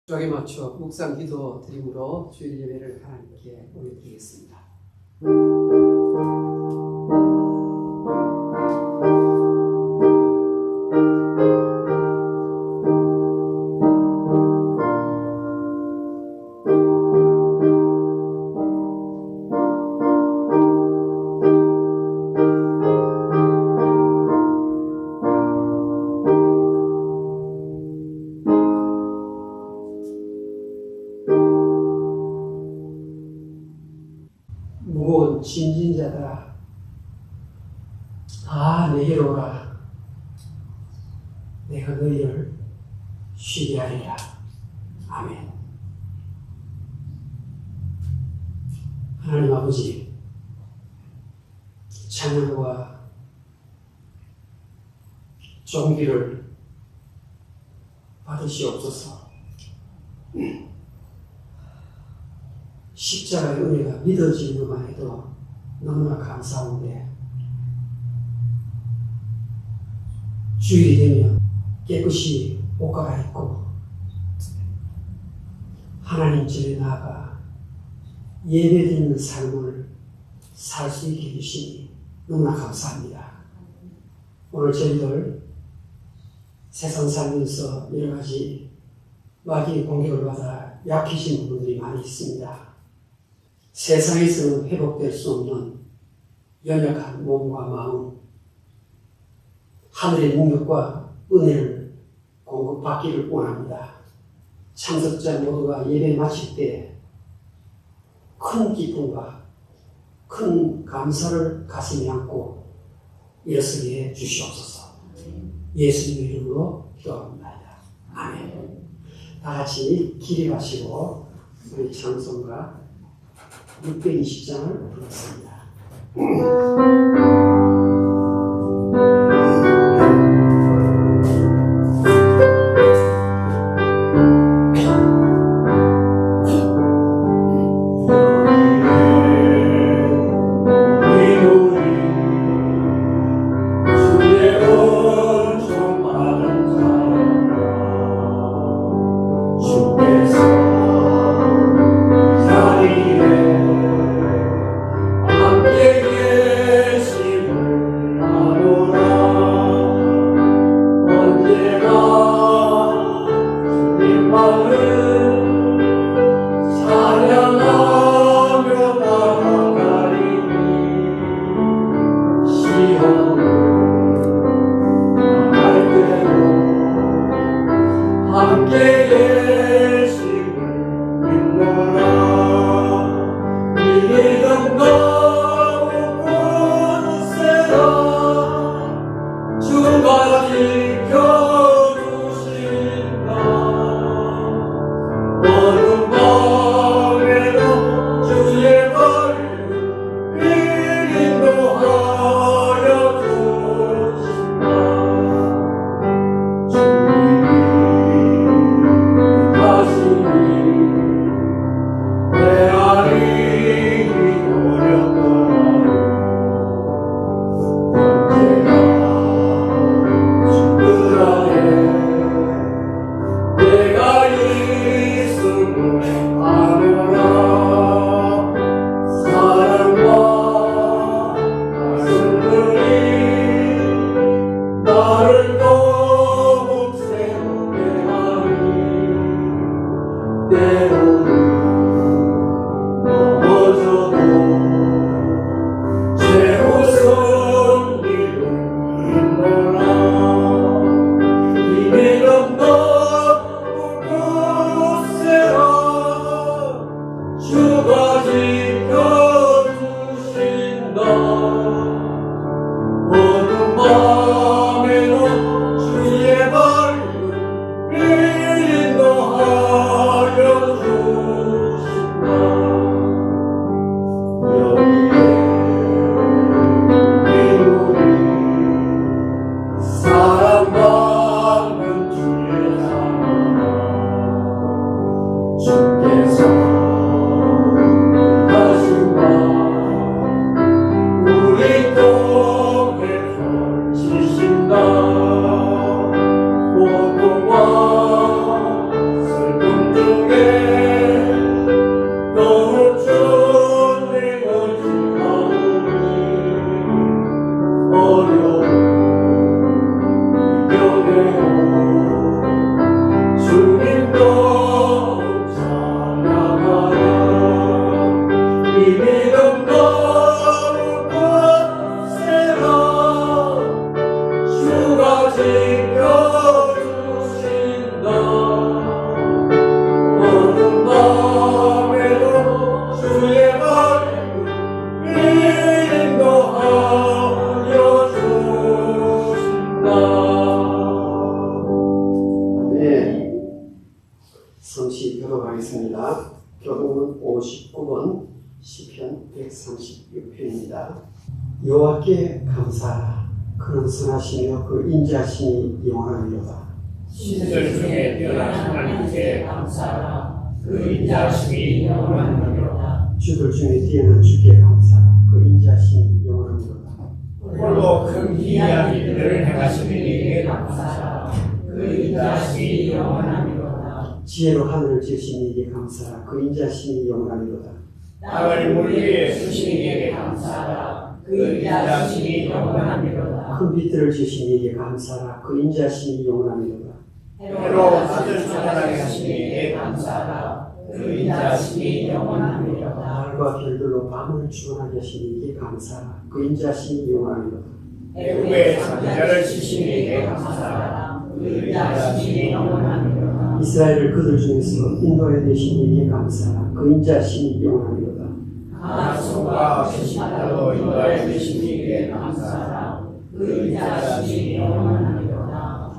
주에 맞춰 묵상 기도 드림으로 주일 예배를 하나님께 올려드리겠습니다. 무거운 짐진 자들아 다 내게로 오라. 내가 너희를 쉬게 하리라. 아멘. 하나님 아버지, 찬양과 존귀를 받으시옵소서. 십자가의 은혜가 믿어지는 것만 해도 너무나 감사한데, 주일이 되면 깨끗이 옷 갈아입고 하나님 집에 나아가 예배드리는 삶을 살 수 있게 해주시니 너무나 감사합니다. 오늘 저희들 세상 살면서 여러 가지 마귀의 공격을 받아 약해진 부분들이 많이 있습니다. 세상에서는 회복될 수 없는 연약한 몸과 마음, 하늘의 능력과 은혜를 공급받기를 원합니다. 참석자 모두가 예배 마칠 때 큰 기쁨과 큰 감사를 가슴에 안고 일어서게 해 주시옵소서. 예수님의 이름으로 기도합니다. 아멘. 다 같이 기립하시고 우리 찬송가 620장을 부르겠습니다. 주께서 시편 136편입니다. 여호와께 감사하라. 그는 선하시며 그 인자하심이 영원하리로다. 신들 중에 뛰어난 하나님께 감사하라. 그 인자하심이 영원하리로다. 주들 중에 뛰어난 주께 감사하라. 그 인자하심이 영원하리로다. 홀로 큰 기이한 일들을 행하시는 이에게 감사하라. 그 인자하심이 영원하리로다. 지혜로 하늘을 지으신 이에게 감사하라. 그 인자하심이 영원하리로다. 땅을 물 위에 쓰신 이에게 감사하라. 그 인자하심이 영원하리로다. 큰 빛들을 지으신 이에게 감사하라. 그 인자하심이 영원하리로다. 해로 하늘 충만하게 하신 이에게 감사하라. 그 인자하심이 영원하리로다. 달과 별들로 밤을 주관하게 하신 이에게 감사하라. 그 인자하심이 영원하리로다. 애굽의 장자를 치신 이에게 감사하라. 그 인자하심이 영원하리로다. 이스라엘을 그들 중에서 인도해 내신 이에게 감사하라. 그 인자하심이 영원하리로다. 강한 손과 세신 팔로 인도하여 주신 이에게 감사하라. 그 인자하심이 영원하리로다.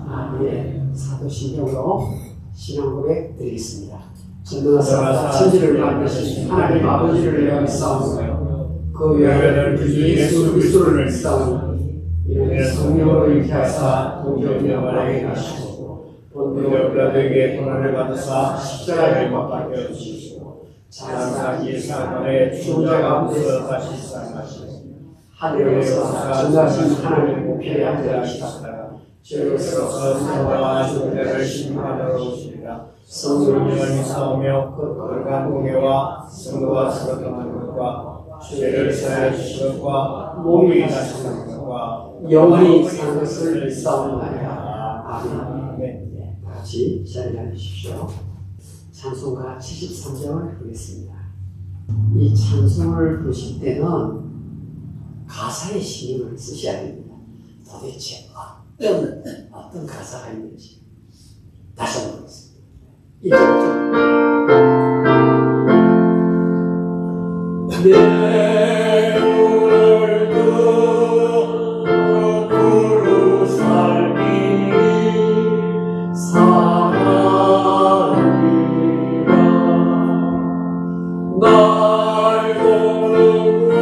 아멘. 사도신경으로 신앙 고백 드리겠습니다. 전능하사 천지를 만드신 하나님 아버지를 내가 믿사오며 그 외아들 주 예수 그리스도를 믿사오니 이는 성령으로 잉태하사 동정녀 마리아에게 나시고 본디오 빌라도에게 고난을 받으사 십자가에 못 박혀 주시고 장사기 사건에 죽은 자 가운데서 다시 살아나시고 하늘에서 전능하신 하나님 우편에 앉아계시다. 죄로서 사자와 죽은 자를 심판하러 오시리라. 성령을 믿사오며 거룩한 공예와 성도와 서로 떠나는 것과 죄를 사하여 주신 것과 몸이 나시는 것과 영원히 사는 것을 믿사옵나이다. 아멘. 다 같이 자리에 앉으십시오. 찬송가 73장을 부르겠습니다. 이 찬송을 부르실 때는 가사에 신경을 쓰셔야 됩니다. 도대체 어떤 가사가 있는지 다시 한번 보겠습니다. 내 오늘도 거꾸로 살기 사랑이라 날 보는 그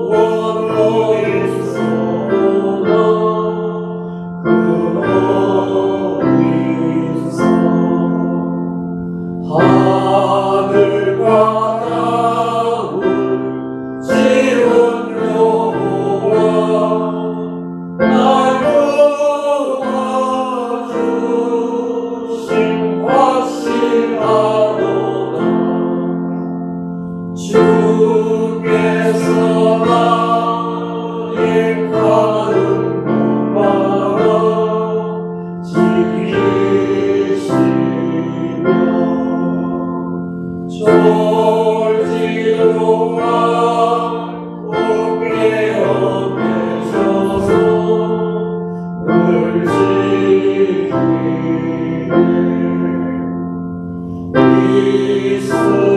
원로의 소나 하늘과 땅을 지은 여호와 날 도와주신 확실하도다. 주께서 나의 가는 곳마다 지키시며 졸지도 않고 깨어내셔서 늘 지키네.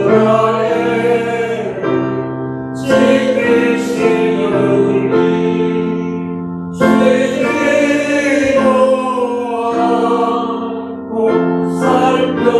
이스라엘 지키시는 죄지도 않고 살펴주시네.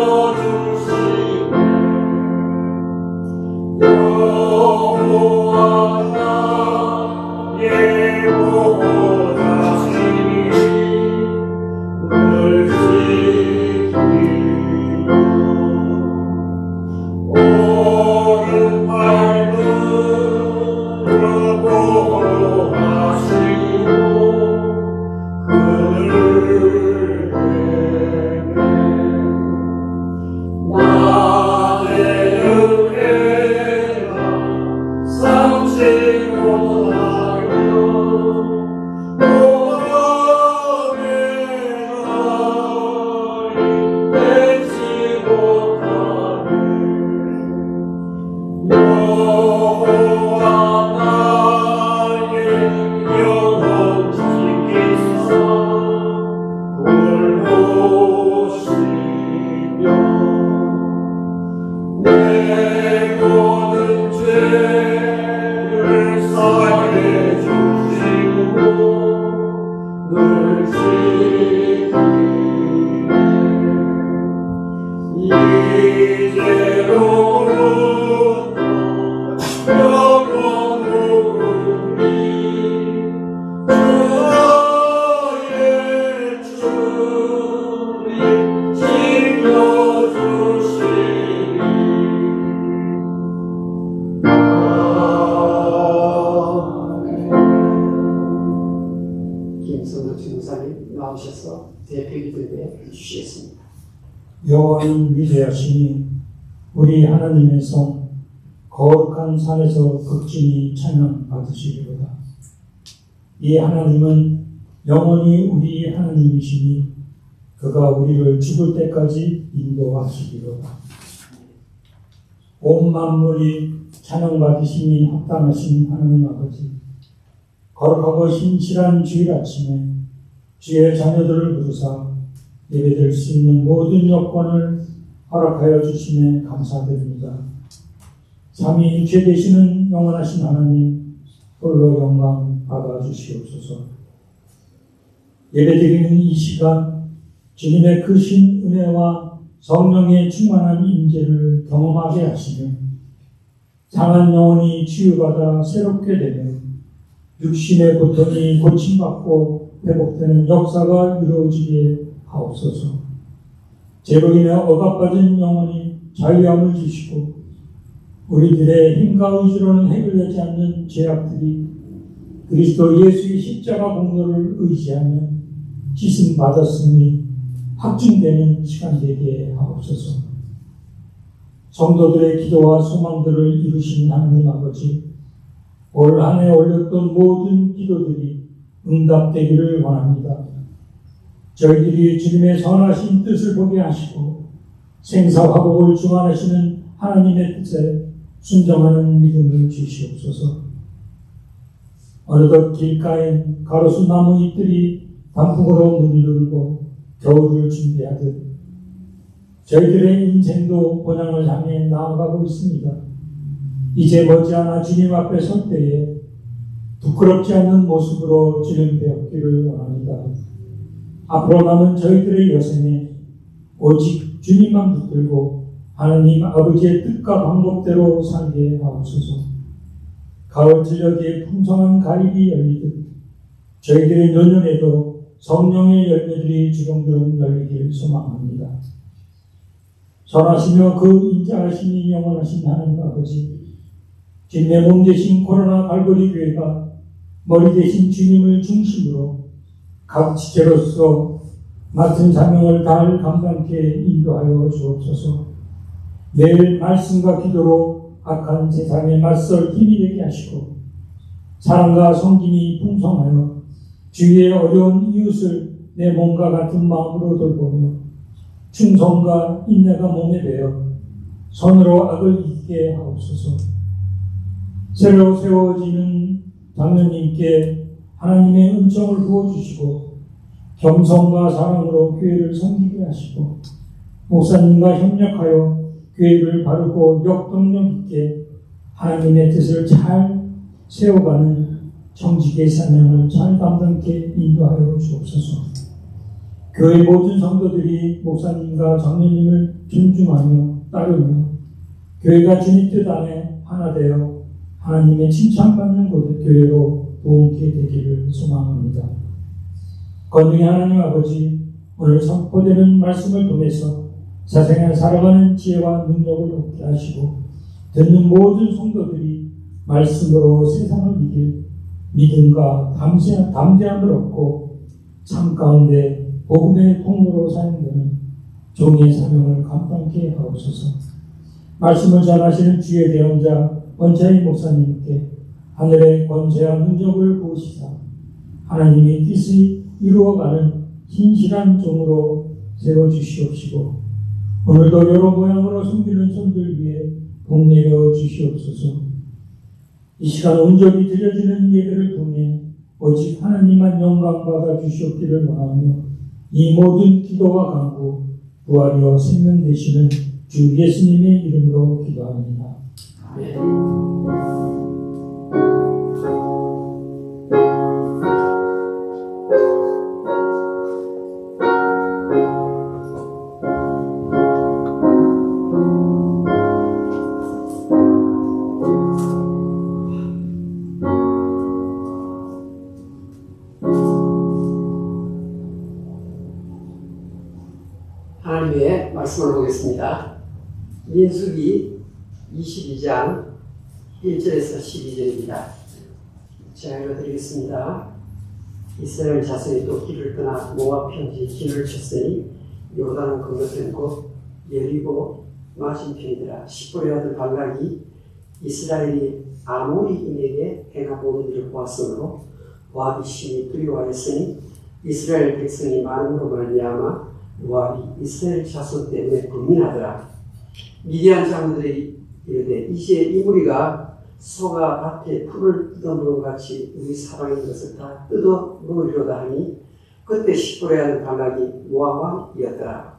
주시겠습니다. 여호와는 위대하시니 우리 하나님의 성 거룩한 산에서 극진히 찬양 받으시리로다. 이 하나님은 영원히 우리 하나님이시니 그가 우리를 죽을 때까지 인도하시리로다. 온 만물이 찬양 받으심이 합당하신 하나님 아버지, 거룩하고 신실한 주일 아침에 주의 자녀들을 부르사 예배드릴 수 있는 모든 여건을 허락하여 주심에 감사드립니다. 삼위일체 되시는 영원하신 하나님 홀로 영광 받아 주시옵소서. 예배드리는 이 시간 주님의 크신 은혜와 성령의 충만한 임재를 경험하게 하시며 상한 영혼이 치유받아 새롭게 되며 육신의 고통이 고침받고 회복되는 역사가 이루어지게 하옵소서. 죄로 인해 억압받은 영혼이 자유함을 주시고 우리들의 힘과 의지로는 해결되지 않는 죄악들이 그리스도 예수의 십자가 공로를 의지하며 씻음 받았음이 확증되는 시간 되게 하옵소서. 성도들의 기도와 소망들을 이루신 하나님 아버지, 올 한 해 올렸던 모든 기도들이 응답되기를 원합니다. 저희들이 주님의 선하신 뜻을 보게 하시고 생사화복을 주관하시는 하나님의 뜻에 순종하는 믿음을 주시옵소서. 어느덧 길가엔 가로수 나무 잎들이 단풍으로 문을 열고 겨울을 준비하듯 저희들의 인생도 본향을 향해 나아가고 있습니다. 이제 머지않아 주님 앞에 설 때에 부끄럽지 않는 모습으로 주님 배웠기를 원합니다. 앞으로 남은 저희들의 여생에 오직 주님만 붙들고 하나님 아버지의 뜻과 방법대로 살게 하옵소서. 가을 저녁에 풍성한 가을이 열리듯 저희들의 내년에도 성령의 열매들이 주렁주렁 열리길 소망합니다. 선하시며 그 인자하심이 영원하신 하나님 아버지, 주님의 몸 되신 코로나 갈보리 교회가 머리 되신 주님을 중심으로 각 지체로서 맡은 사명을 잘 감당케 인도하여 주옵소서. 매일 말씀과 기도로 악한 세상에 맞설 힘이 되게 하시고 사랑과 성김이 풍성하여 주위의 어려운 이웃을 내 몸과 같은 마음으로 돌보며 충성과 인내가 몸에 배어 선으로 악을 이기게 하옵소서. 새로 세워지는 장로님께 하나님의 은총을 부어주시고 겸손과 사랑으로 교회를 섬기게 하시고 목사님과 협력하여 교회를 바르고 역동력 있게 하나님의 뜻을 잘 세워가는 정직의 사명을 잘 감당케 인도하여 주옵소서. 교회 모든 성도들이 목사님과 장로님을 존중하며 따르며 교회가 주님 뜻 안에 하나 되어 하나님의 칭찬받는 교회로 도움게 되기를 소망합니다. 권능의 하나님 아버지, 오늘 선포되는 말씀을 통해서 세상에 살아가는 지혜와 능력을 얻게 하시고 듣는 모든 성도들이 말씀으로 세상을 이길 믿음과 담대함을 얻고 삶 가운데 복음의 통로로 사용되는 종의 사명을 감당케 하옵소서. 말씀을 전하시는 주의 대언자 원차희 목사님께 하늘의 권세와 능력을 부으시사 하나님의 뜻이 이루어가는 신실한 종으로 세워주시옵시고 오늘도 여러 모양으로 숨기는 손들 위에 복 내려 주시옵소서. 이 시간 온전히 드려지는 예배를 통해 오직 하나님만 영광받아 주시옵기를 원하며 이 모든 기도와 간구 부활이여 생명 되시는 주 예수님의 이름으로 기도합니다. 아멘. 하나님의 말씀을 보겠습니다. 민수기 22장 1절에서 12절입니다. 제가 읽어드리겠습니다. 이스라엘 자손이 또 길을 떠나 모압 편지 진을 쳤으니 요단은 건너편이고 예리고 맞은편이더라. 십보의 아들 발락이 이스라엘이 아모리인에게 행한 모든 일을 보았으므로 모압이 심히 두려워하였으니 이스라엘 백성이 많음으로 말미암아 모압이 이스라엘 자손 때문에 불민하더라. 미디안 장로들이 이르되 이제 이 무리가 소가 밭에 풀을 뜯어먹은 같이 우리 사방에 있는 것을 다 뜯어먹으리로다 하니 그때 십보의 아들 발락이 모압 왕이었더라.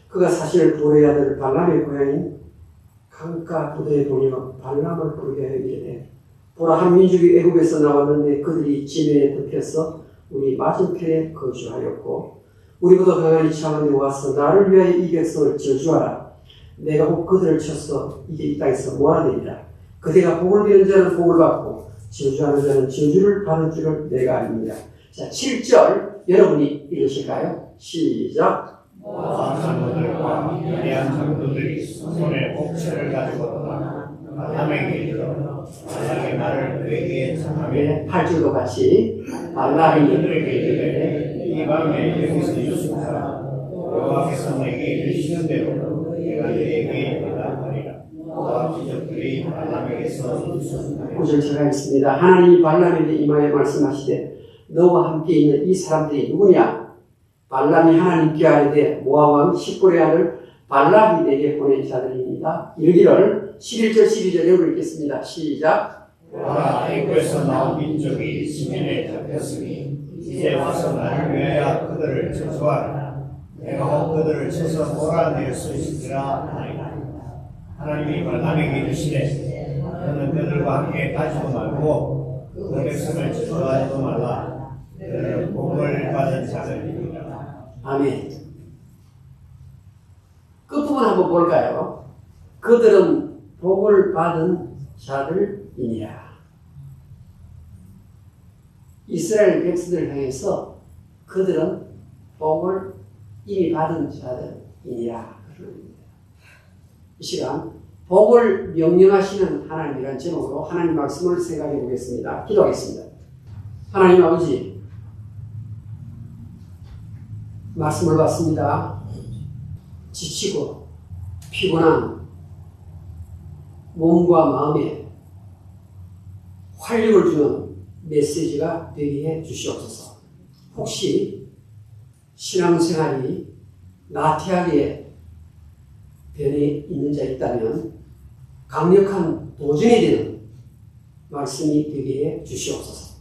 그가 사실 보의 아들 발람의 고향인 강가 부대에 보내어 발람을 부르게 하여 이르되 보라 한 민족이 애굽에서 나왔는데 그들이 지면에 덮여서 우리 맞은편에 거주하였고 우리보다 강한 이 창원에 와서 나를 위하여 이 백성을 저주하라. 내가 혹 그들을 쳐서 이게 이 땅에서 몰아내리라. 그대가 복을 비는 자는 복을 받고 저주하는 자는 저주를 받을 줄을 내가 압니다. 자, 7절 여러분이 읽으실까요? 시작. 모압 장로들과 미디안 장로들이 손에 옥체를 가지고 떠나 발람에게 이르러 발락이 나를 그에게 청하며 8절도 같이 발람이 그들에게 이르되 이 밤에 여기서 유숙하라. 여호와께서 내게 이르시는 대로 내가 너에게 대답하리라. 모압 귀족들이 발람에게서 유숙하며 9절 제가 있습니다. 하나님이 발람에게 임하여 말씀하시되 너와 함께 있는 이 사람들이 누구냐? 발람이 하나님께 아뢰되 모압 왕 십볼의 아들 발락이 내게 보낸 자들입니다. 이르기를 11절 12절에 읽겠습니다. 시작. 보라 애굽에서 나온 민족이 지면에 잡혔으니 이제 와서 나를 위하여 그들을 저주하라. 내가 혹 그들을 쳐서 몰아낼 수 있으리라 하나이다. 하나님이 발람에게 이르시되 너는 그들과 함께 가지도 말고 그 백성을 저주하지도 말라. 그들은 복을 받은 자들이니라. 아멘. 끝부분 한번 볼까요? 그들은 복을 받은 자들이니라. 이스라엘 백성들을 향해서 그들은 복을 이미 받은 자들이니라. 이 시간 복을 명령하시는 하나님이라는 제목으로 하나님 말씀을 생각해 보겠습니다. 기도하겠습니다. 하나님 아버지, 말씀을 받습니다. 지치고 피곤한 몸과 마음에 활력을 주는 메시지가 되게 해 주시옵소서. 혹시 신앙생활이 나태하게 변해 있는 자 있다면 강력한 도전이 되는 말씀이 되게 해 주시옵소서.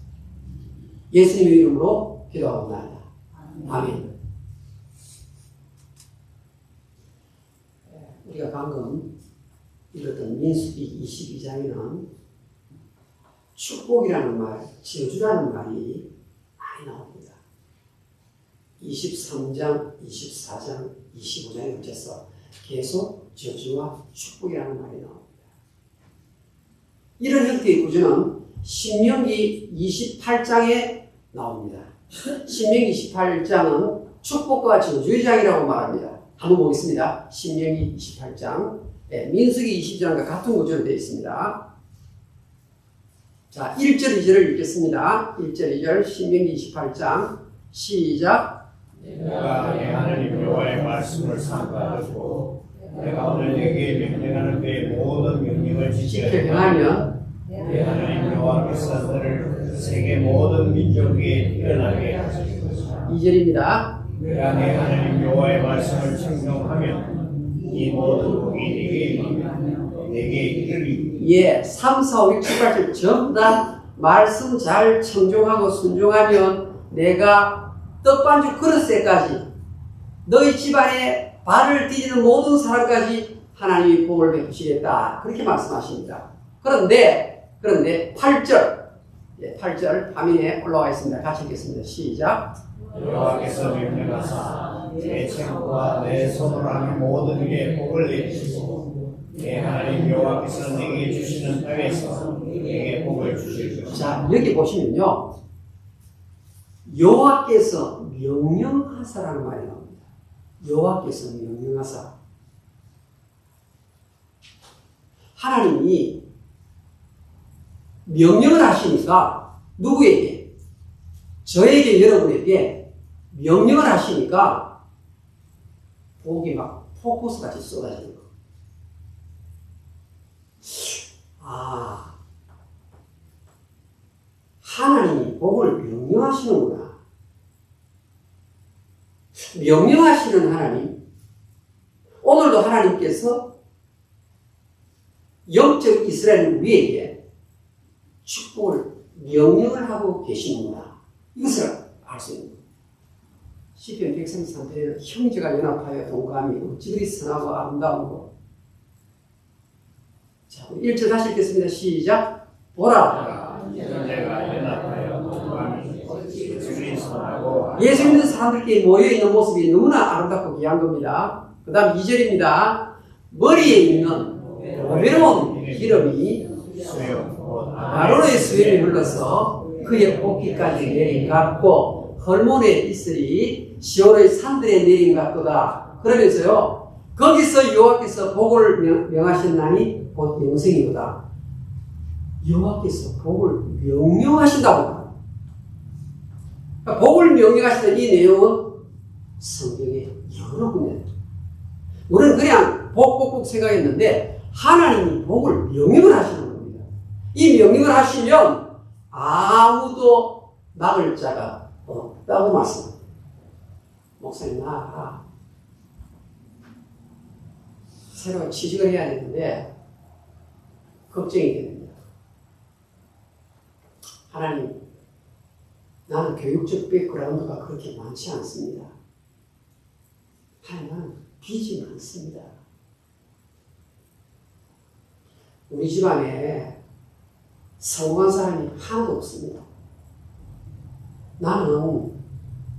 예수님의 이름으로 기도하옵나이다. 아멘. 우리가 방금 읽었던 민수기 22장에는 축복이라는 말, 저주라는 말이 많이 나옵니다. 23장, 24장, 25장에 걸쳐서 계속 저주와 축복이라는 말이 나옵니다. 이런 형태의 구조는 신명기 28장에 나옵니다. 신명기 28장은 축복과 저주의 장이라고 말합니다. 한번 보겠습니다. 신명기 28장, 민수기 20장과 같은 구조로 되어 있습니다. 자, 1절, 2절을 읽겠습니다. 1절, 2절, 신명기 28장, 시작. 내가 내 하나님 여호와의 말씀을 삼가하고 내가 오늘 내게 명령하는 그 모든 명령을 지켜 행하면 내 하나님 여호와께서 너를 세계 모든 민족 위에 일어나게 하실 것이다. 2절입니다. 내가 내 하나님 여호와의 말씀을 청종하면 이 모든 복이 내게 임하며 내게 이르리니 예, 3, 4, 5, 6, 7, 8절 전부 다 말씀 잘 청종하고 순종하면 내가 떡반죽 그릇에까지 너희 집안에 발을 디디는 모든 사람까지 하나님이 복을 베푸시겠다. 그렇게 말씀하십니다. 그런데 8절, 8절 화면에 올라와 있습니다. 같이 읽겠습니다. 시작. 여호와께서 명령하사 내 창과 내 손으로 하는 모든 일에 복을 내주시고 내 하나님 여호와께서 내게 주시는 땅에서 내게 복을 주실 것이다. 자, 여기 보시면요, 여호와께서 명령하사라는 말이 나옵니다. 여호와께서 명령하사. 하나님이 명령을 하시니까 복이 막 포커스 같이 쏟아지는 거. 아, 하나님이 복을 명령하시는구나. 명령하시는 하나님. 오늘도 하나님께서 영적 이스라엘 우리에게 축복을 명령을 하고 계시는구나. 이것을 알 수 있는 거예요. 시편 133편에는 형제가 연합하여 동감이 어찌 그리 선하고 아름다운고. 자, 1절 다시 읽겠습니다. 시작. 보라. 형제가 연합하여 동감이 어찌 그리 선하고 예수 믿는 사람들끼리 모여있는 모습이 너무나 아름답고 귀한 겁니다. 그 다음 2절입니다. 머리에 있는 보배로운 기름이 아론의 수염이 흘러서 그의 옷깃까지 내린 같고 헐몬에 있으리 시온의 산들에 내린 같도다. 그러면서요, 거기서 여호와께서 복을 명하셨나니 곧 영생이로다. 여호와께서 복을 명령하신다고. 그러니까 복을 명령하시는 이 내용은 성경에 여러 군데. 우리는 그냥 복 생각했는데 하나님이 복을 명령을 하시는 겁니다. 이 명령을 하시면 아무도 막을 자가 없다고 말씀합니다. 목사님 나아가 새로 취직을 해야 되는데 걱정이 됩니다. 하나님, 나는 교육적 백그라운드가 그렇게 많지 않습니다. 하나님, 나는 빚이 많습니다. 우리 집안에 성공한 사람이 하나도 없습니다. 나는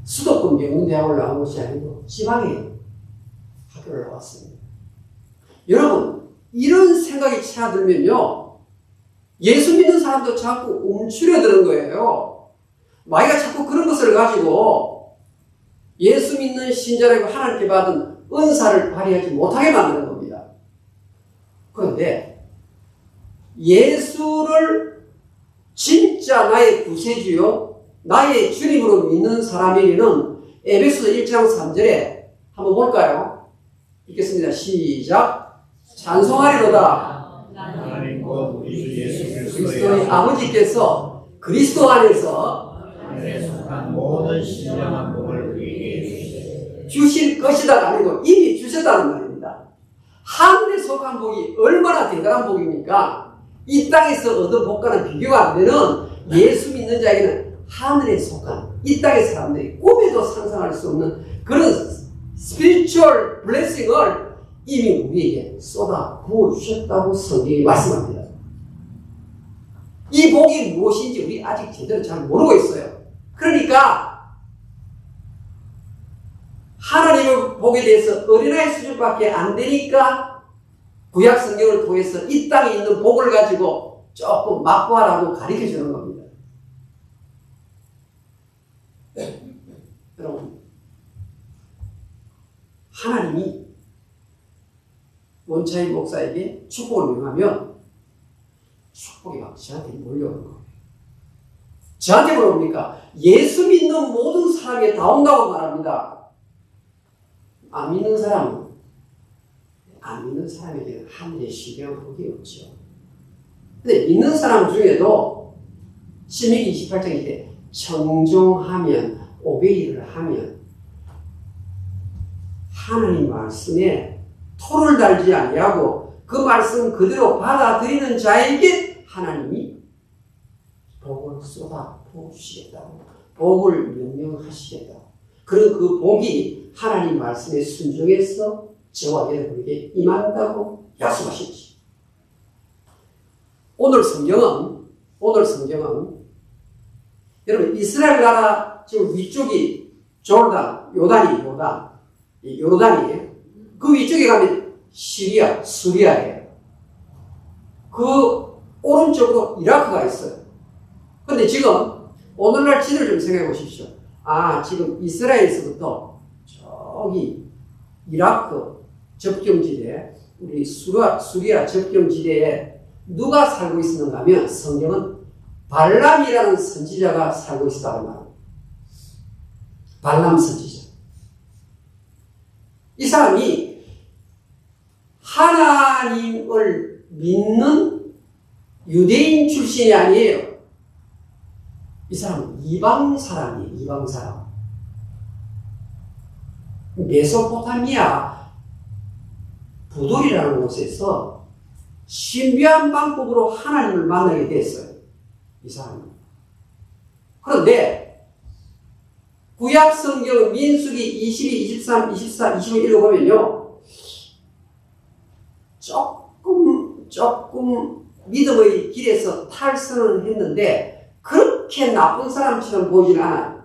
수도권 명문대학을 나온 것이 아니고 지방에 학교를 나왔습니다. 여러분, 이런 생각이 차들면요, 예수 믿는 사람도 자꾸 움츠려드는 거예요. 마귀가 자꾸 그런 것을 가지고 예수 믿는 신자라고 하나님께 받은 은사를 발휘하지 못하게 만드는 겁니다. 그런데 예수를 진짜 나의 구세주요, 나의 주님으로 믿는 사람에게는 에베소서 1장 3절에 한번 볼까요? 읽겠습니다. 시작. 찬송하리로다. 하나님 곧 우리 주 예수 그리스도의 아버지께서 그리스도 안에서 하늘에 속한 모든 신령한 복을 우리에게 주실 것이다가 아니고 이미 주셨다는 말입니다. 하늘에 속한 복이 얼마나 대단한 복입니까? 이 땅에서 얻은 복과는 비교가 안 되는 예수 믿는 자에게는 하늘에 속한 이 땅의 사람들이 꿈에도 상상할 수 없는 그런 스피리추얼 블레싱을 이미 우리에게 쏟아 부어주셨다고 성경이 말씀합니다. 이 복이 무엇인지 우리 아직 제대로 잘 모르고 있어요. 그러니까 하나님의 복에 대해서 어린아이 수준밖에 안 되니까 구약 성경을 통해서 이 땅에 있는 복을 가지고 조금 맛보아라고 가르쳐 주는 겁니다. 여러분, 하나님이 원차인 목사에게 축복을 명하면 축복이 막 저한테 몰려오는 거예요. 저한테 물어봅니까? 예수 믿는 모든 사람에 다 온다고 말합니다. 안 믿는 사람에게는 하늘의 시비한 복이 없죠. 근데 믿는 사람 중에도 신명기 28장일 때 청종하면, 오베이를 하면 하나님 말씀에 토를 달지 아니하고 그 말씀 그대로 받아들이는 자에게 하나님이 복을 쏟아 부어주시겠다고, 복을 명령하시겠다고. 그런 그 복이 하나님 말씀에 순종해서 저와 여러분에게 임한다고 약속하십니다. 오늘 성경은 여러분 이스라엘 나라 지금 위쪽이 요르단이에요. 그 위쪽에 가면 시리아, 수리아예요. 그 오른쪽으로 이라크가 있어요. 근데 지금 오늘날 지도를 좀 생각해 보십시오. 지금 이스라엘에서부터 저기 이라크 접경지대, 우리 수리아 접경지대에 누가 살고 있었는가 하면 성경은 발람이라는 선지자가 살고 있었다고 말합니다. 발람 선지자. 이 사람이 하나님을 믿는 유대인 출신이 아니에요. 이 사람은 이방 사람이에요. 이방 사람. 메소포타미아 부돌이라는 곳에서 신비한 방법으로 하나님을 만나게 됐어요. 이 사람은. 그런데 구약 성경 민수기 22, 23, 24, 25 읽어보면요. 조금 믿음의 길에서 탈선을 했는데 그렇게 나쁜 사람처럼 보이지는 않아요.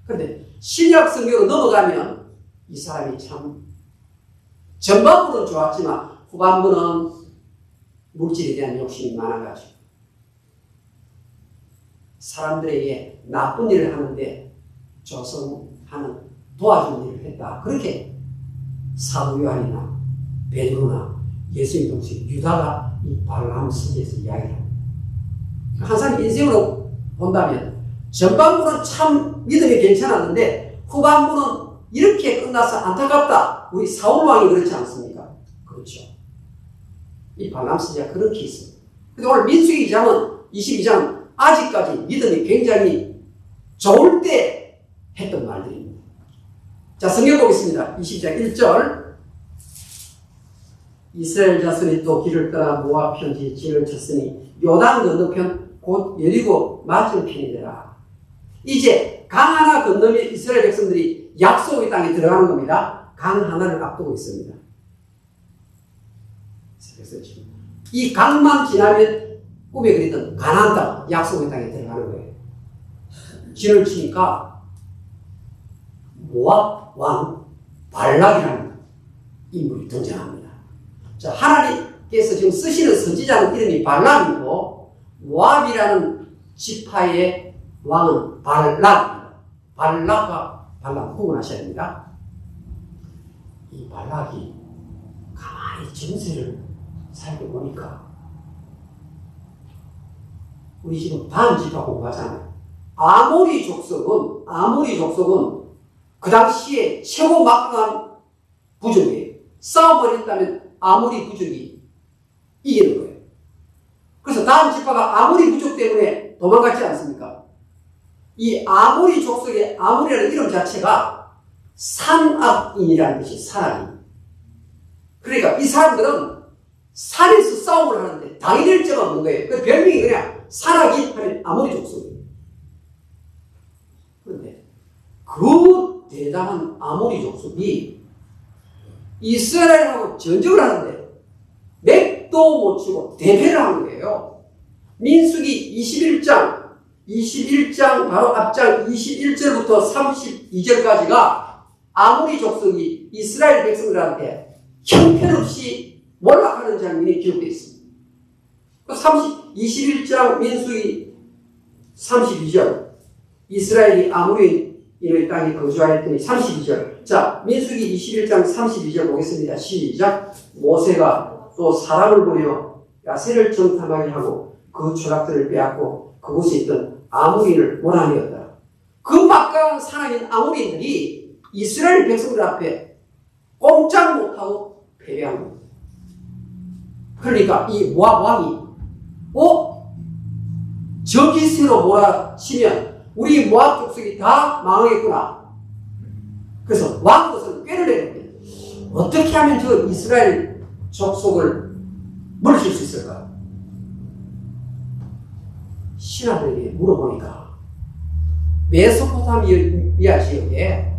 그런데 신약 성경으로 넘어가면 이 사람이 참 전반부는 좋았지만 후반부는 물질에 대한 욕심이 많아가지고 사람들에게 나쁜 일을 하는데 조성하는 도와준 일을 했다. 그렇게 사도 요한이나 베드로나 예수님 동생 유다가 이 발람 서기에서 이야기를 합니다. 한 사람 인생으로 본다면 전반부는 참 믿음이 괜찮았는데 후반부는 이렇게 끝나서 안타깝다. 우리 사울 왕이 그렇지 않습니까? 그렇죠. 이 발람 서기가 그렇게 있습니다. 근데 오늘 민수기 2장은 22장 아직까지 믿음이 굉장히 좋을 때 했던 말들입니다. 자, 성경 보겠습니다. 22장 1절. 이스라엘 자손이 또 길을 떠나 모압 편지에 진을 쳤으니 요단 건너편 곧 여리고 맞은편이 되라. 이제 강 하나 건너면 이스라엘 백성들이 약속의 땅에 들어가는 겁니다. 강 하나를 앞두고 있습니다. 그래서 지금 이 강만 지나면 꿈에 그리던 가나안 땅, 약속의 땅에 들어가는 거예요. 진을 치니까 모압 왕 발락이라는 인물이 등장합니다. 자, 하나님께서 지금 쓰시는 선지자는 이름이 발람이고 모압이라는 지파의 왕은 발락입니다. 발락과 발람 구분하셔야 됩니다. 이 발락이 가만히 정세를 살펴보니까 우리 지금 다음 지파 공부하잖아요. 아모리 족속은 그 당시에 최고 막강한 부족이에요. 싸움을 했다면 아모리 부족이 이기는 거예요. 그래서 다음 지파가 아모리 부족 때문에 도망갔지 않습니까? 이 아모리 족속의 아모리라는 이름 자체가 산악인이라는 뜻이 산악인. 그러니까 이 사람들은 산에서 싸움을 하는데 당일 일자가 없는 거예요. 그 별명이 그냥 산악인 하는 아모리 족속이에요. 그런데 그 대단한 아모리 족속이 이스라엘하고 전쟁을 하는데 맥도 못 치고 대패를 한 거예요. 민수기 21장 바로 앞장 21절부터 32절까지가 아모리 족속이 이스라엘 백성들한테 형편없이 몰락하는 장면이 기록되어 있습니다. 21장 민수기 32절 이스라엘이 아모리인의 땅에 거주하였더니 32절. 자, 민수기 21장 32절 보겠습니다. 시작. 모세가 또 사람을 보내어 야세를 정탐하게 하고 그 초락들을 빼앗고 그곳에 있던 아모리인을 몰아내었다. 그 막강한 사나인 아모리인들이 이스라엘 백성들 앞에 꼼짝 못하고 패배한 겁니다. 그러니까 이 모압 왕이 저 기세로 몰아치면 우리 모압 족속이 다 망하겠구나. 그래서 왕것은 꾀를 내는 거예요. 어떻게 하면 저 이스라엘 족속을 물리칠 수 있을까? 신하들에게 물어보니까 메소포타미아 지역에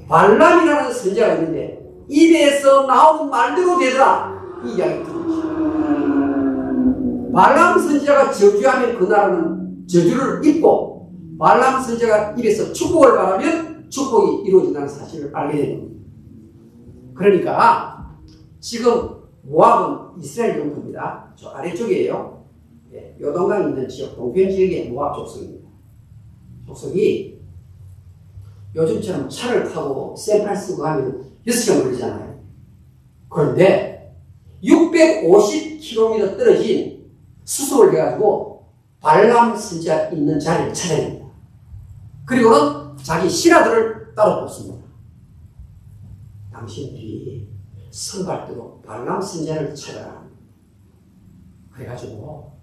발람이라는 선지자가 있는데 입에서 나오는 말대로 되더라. 이 이야기가 들었죠. 발람 선지자가 저주하면 그 나라는 저주를 입고 발람 선지자가 입에서 축복을 바라면 축복이 이루어진다는 사실을 알게 되는 겁니다. 그러니까 지금 모압은 이스라엘 영토입니다. 저 아래쪽이에요. 요단강 있는 지역, 동편 지역의 모압 족속입니다. 족속이 요즘처럼 차를 타고 샌팔 쓰고 하면 6시간 걸리잖아요. 그런데 650km 떨어진 수송을 해가지고 발람 선지자 있는 자리를 찾아냅니다. 그리고는 자기 신하들을 따로 뽑습니다. 당신들이 성갈대로 발람 선지자를 찾아라. 그래가지고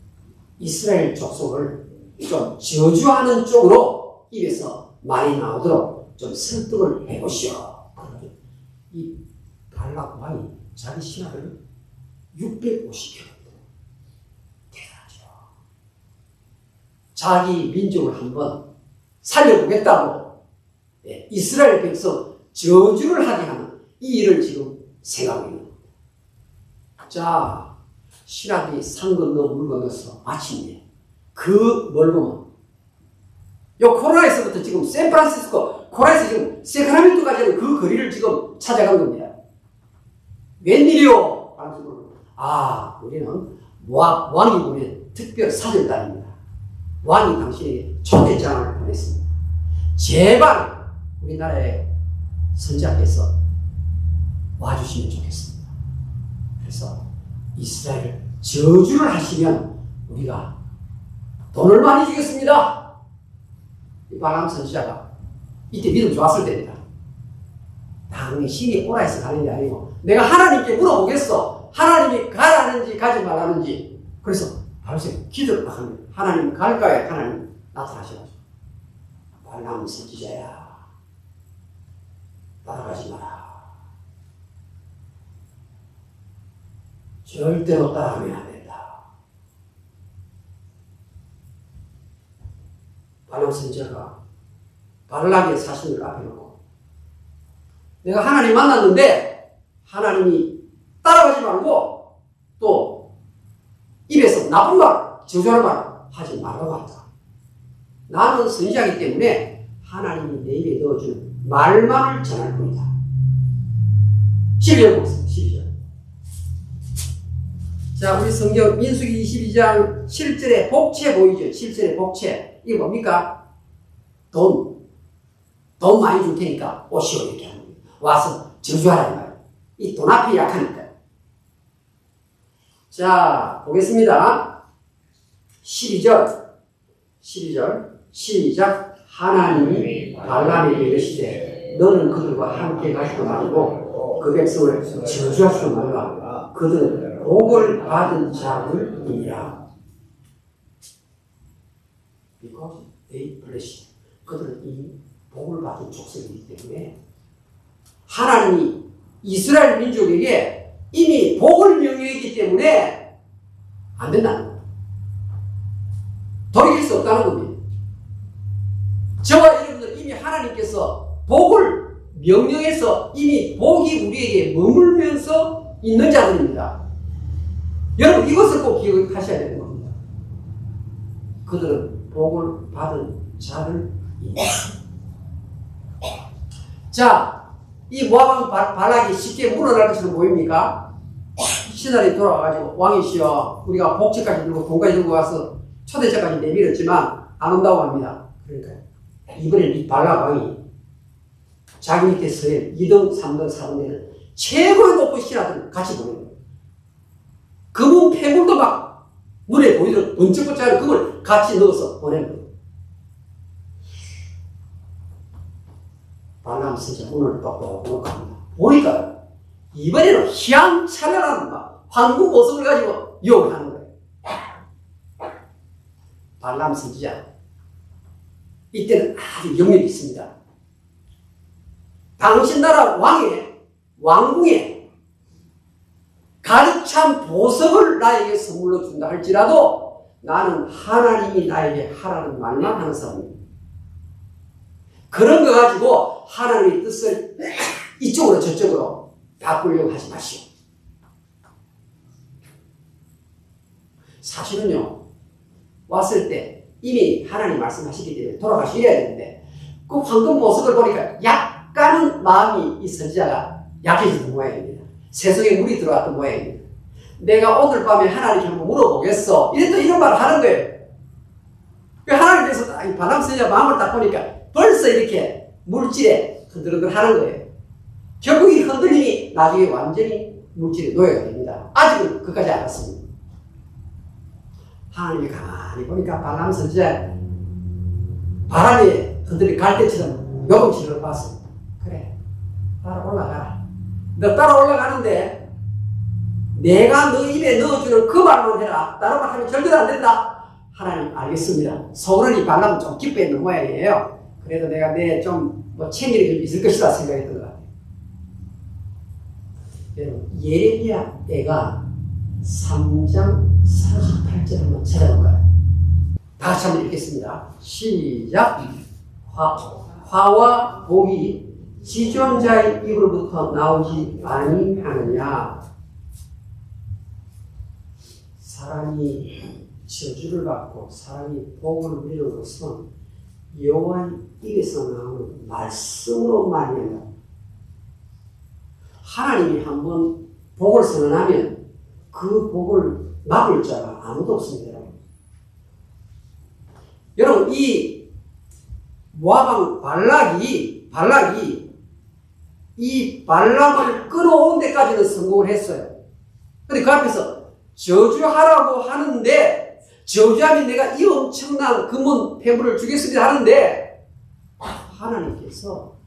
이스라엘 족속을 좀 저주하는 쪽으로 입에서 말이 나오도록 좀 설득을 해보시오. 이 발락 왕이 자기 신하를 650km 대단하죠. 자기 민족을 한번 살려보겠다고 이스라엘 백성 저주를 하게 하는 이 일을 지금 생각하고 있는 겁니다. 자, 신하들이 산 건너 물 건너서 마침내 그 멀보면 요 코로나에서부터 지금 샌프란시스코, 코로나에서 지금 세크라멘토까지 그 거리를 지금 찾아간 겁니다. 웬일이요? 우리는 왕이 보낸 특별 사절단입니다. 왕이 당신에게 초대장을 보냈습니다. 제발 우리나라의 선지자께서 와주시면 좋겠습니다. 그래서 이스라엘을 저주를 하시면 우리가 돈을 많이 주겠습니다. 이 발람 선지자가 이때 믿음 좋았을 때입니다. 당신이 오라 해서 가는 게 아니고 내가 하나님께 물어보겠어. 하나님이 가라는지 가지 말라는지. 그래서 바로 기도를 딱 합니다. 하나님 갈까요? 하나님 나타나셔가지고 발람 선지자야, 따라가지 마라. 절대로 따라가면 안 된다. 발람 선지자가 발락의 사신을 앞에 놓고 내가 하나님 만났는데 하나님이 따라가지 말고 또 입에서 나쁜 말, 저주하는 말 하지 말라고 한다. 나는 선지자이기 때문에 하나님이 내 입에 넣어주는 말만을 전할 뿐이다. 12절 보겠습니다. 12절. 자, 우리 성경 민수기 22장 7절에 복채 보이죠? 7절에 복채. 이게 뭡니까? 돈 많이 줄 테니까 오시오 이렇게 하는 거예요. 와서 저주하라 이 말이에요. 이 돈 앞이 약하니까. 자, 보겠습니다. 12절 시작. 하나님이 발람에게 이르시되 너는 그들과 함께 가지도 말고 그 백성을 저주하지도 말라. 그들은 복을 받은 자들이니라. Because they blessed. 그들은 이 복을 받은 족속이기 때문에 하나님이 이스라엘 민족에게 이미 복을 명령했기 때문에 안 된다는 겁니다. 돌이킬 수 없다는 겁니다. 저와 여러분들 이미 하나님께서 복을 명령해서 이미 복이 우리에게 머물면서 있는 자들입니다. 여러분 이것을 꼭 기억하셔야 되는 겁니다. 그들은 복을 받은 자들입니다. 자, 이 모압 왕 발락이 쉽게 물어날 것처럼 보입니까? 신하들이 돌아와가지고 왕이시여 우리가 복채까지 들고 돈까지 들고 와서 초대장까지 내밀었지만 안 온다고 합니다. 그러니까 이번에 이 발락 왕이 자기 밑에 서해 2등, 3등, 4등 되는 최고의 높은 신하들을 같이 보내는 거예요. 금은 폐물도 막 눈에 보이도록 번쩍번쩍하는 그걸 같이 넣어서 보내는 거예요. 발람 선지자 문을 똑똑 합니다. 보니까 이번에는 희양찬란한 황금 보석을 가지고 유혹을 하는 거예요. 발람 선지자 이때는 아주 영역이 있습니다. 당신 나라 왕궁에 가득 찬 보석을 나에게 선물로 준다 할지라도 나는 하나님이 나에게 하라는 말만 하는 사람입니다. 그런 거 가지고 하나님의 뜻을 이쪽으로 저쪽으로 바꾸려고 하지 마시오. 사실은요, 왔을 때 이미 하나님 말씀하시기 때문에 돌아가셔야 되는데 그 황금 보석을 보니까 약간은 마음이 이 선지자가 약해지는 모양입니다. 세상에 물이 들어왔던 모양입니다. 내가 오늘 밤에 하나님께 한번 물어보겠어. 이랬더니 이런 말을 하는 거예요. 하나님께서 발람 선지자 마음을 딱 보니까 벌써 이렇게 물질에 흔들흔들 하는 거예요. 결국 이 흔들림이 나중에 완전히 물질의 노예가 됩니다. 아직은 그까지 안 왔습니다. 하나님이 가만히 보니까 발람 선지자 바람에 흔들린 갈대처럼 요동치는 걸 봤습니다. 그래, 따라 올라가라. 너 따라 올라가는데 내가 너 입에 넣어주는 그 말만 해라. 다른 말 하면 절대로 안 된다. 하나님 알겠습니다. 서울이 발라면 좀 기뻐했는 모양이에요. 그래도 내가 좀 챙기는 게 있을 것이다 생각했던 것 같아요. 여러분, 예레미야가 3장 48절 한번 찾아볼까요? 다 같이 한번 읽겠습니다. 시작. 화와 복이 지존자의 입으로부터 나오지 아니하느냐. 사람이 저주를 받고 사람이 복을 누리는 것은 여호와의 입에서 나오는 말씀으로 말미암아. 하나님이 한번 복을 선언하면 그 복을 막을 자가 아무도 없습니다. 여러분, 이 모압 발락이 이 발람을 끌어오는 데까지는 성공을 했어요. 근데 그 앞에서 저주하라고 하는데, 저주하면 내가 이 엄청난 금은 폐물을 주겠습니다 하는데, 하나님께서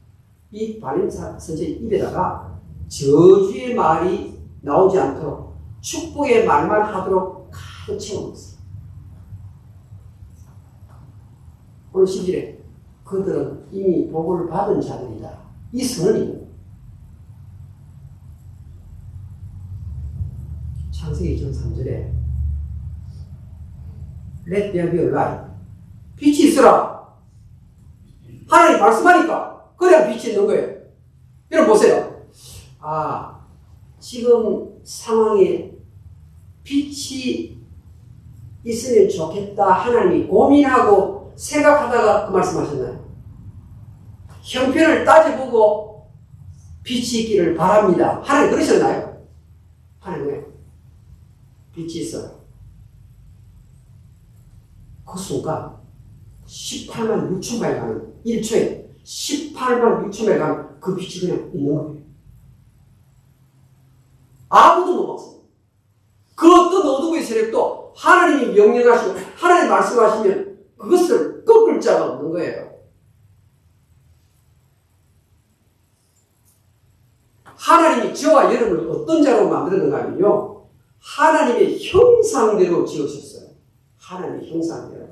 이 발람 선지자의 입에다가 저주의 말이 나오지 않도록 축복의 말만 하도록 가득 채워놨어요. 오늘 11에 그들은 이미 복을 받은 자들이다. 이 선언입니다. 창세기 2장 3절에 Let there be a light. 빛이 있으라. 하나님 말씀하니까 그래야 빛이 있는 거예요. 여러분 보세요. 지금 상황에 빛이 있으면 좋겠다 하나님이 고민하고 생각하다가 그 말씀하셨나요? 형편을 따져보고 빛이 있기를 바랍니다. 하나님 그러셨나요? 하나님 왜? 빛이 있어요. 그 순간 18만 6천 마일 가는 1초에 18만 6천 마일 가는 그 빛이 그냥 있는 거예요. 아무도 못 봤어요. 그 어떤 어둠의 세력도 하나님이 명령하시고 하나님 말씀하시면 그것을 꺾을 자가 없는 거예요. 하나님이 저와 여러분을 어떤 자로 만들었는가 하면요, 하나님의 형상대로 지으셨어요. 하나님의 형상대로.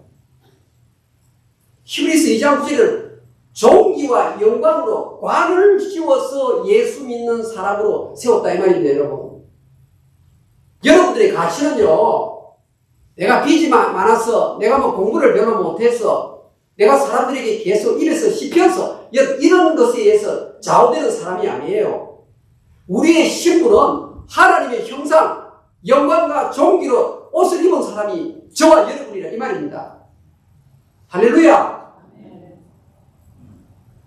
히브리서 2장 9절은 종기와 영광으로 관을 씌워서 예수 믿는 사람으로 세웠다 이 말입니다. 여러분, 여러분들의 가치는요, 내가 빚이 많아서 내가 공부를 별로 못해서 내가 사람들에게 계속 입에서 씹혀서 이런 것에 의해서 좌우되는 사람이 아니에요. 우리의 신분은 하나님의 형상, 영광과 종기로 옷을 입은 사람이 저와 여러분이라 이 말입니다. 할렐루야.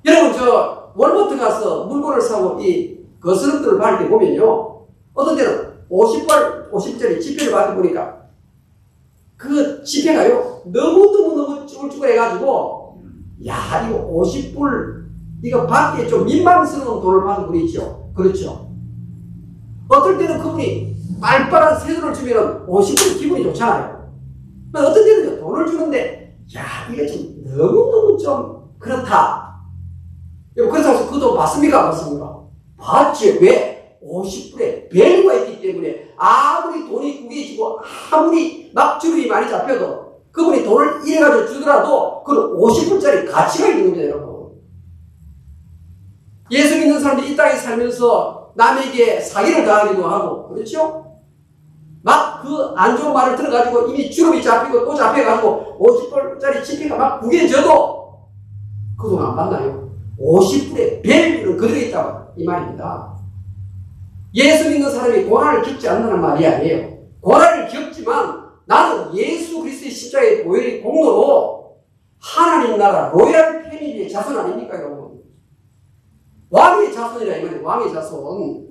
여러분, 저 월마트 가서 물건을 사고 이 거스름들을 받을 때 보면요, 어떤 때는 50짜리 지폐를 받아보니까 그 지폐가요 너무 쭈글쭈글해가지고, 야, 이거 50불 이거 받기에 좀 민망스러운 돈을 받은 분이 있죠. 그렇죠. 어떨 때는 그분이 빨빨한 세도를 주면 50불 기분이 좋잖아요. 어떤 때는 돈을 주는데, 야, 이게 좀 너무너무 좀 그렇다. 그래서 그 돈 받습니까? 안 받습니까? 받지. 왜? 50불에 밸류가 있기 때문에 아무리 돈이 구겨지고 아무리 막 주름이 많이 잡혀도 그분이 돈을 이래가지고 주더라도 그건 50불짜리 가치가 있는 겁니다, 여러분. 예수 믿는 사람들이 이 땅에 살면서 남에게 사기를 당하기도 하고, 그렇죠? 막 그 안 좋은 말을 들어가지고 이미 주름이 잡히고 또 잡혀가지고 50불짜리 지폐가 막 구겨져도 그 돈 안 받나요? 50불의 밸류는 그대로 있다 이 말입니다. 예수 믿는 사람이 고난을 겪지 않는다는 말이 아니에요. 고난을 겪지만 나는 예수 그리스도의 십자가의 보혈의 공로로 하나님 나라 로얄 패밀리의 자손 아닙니까, 여러분? 왕의 자손이라 이 말이에요. 왕의 자손.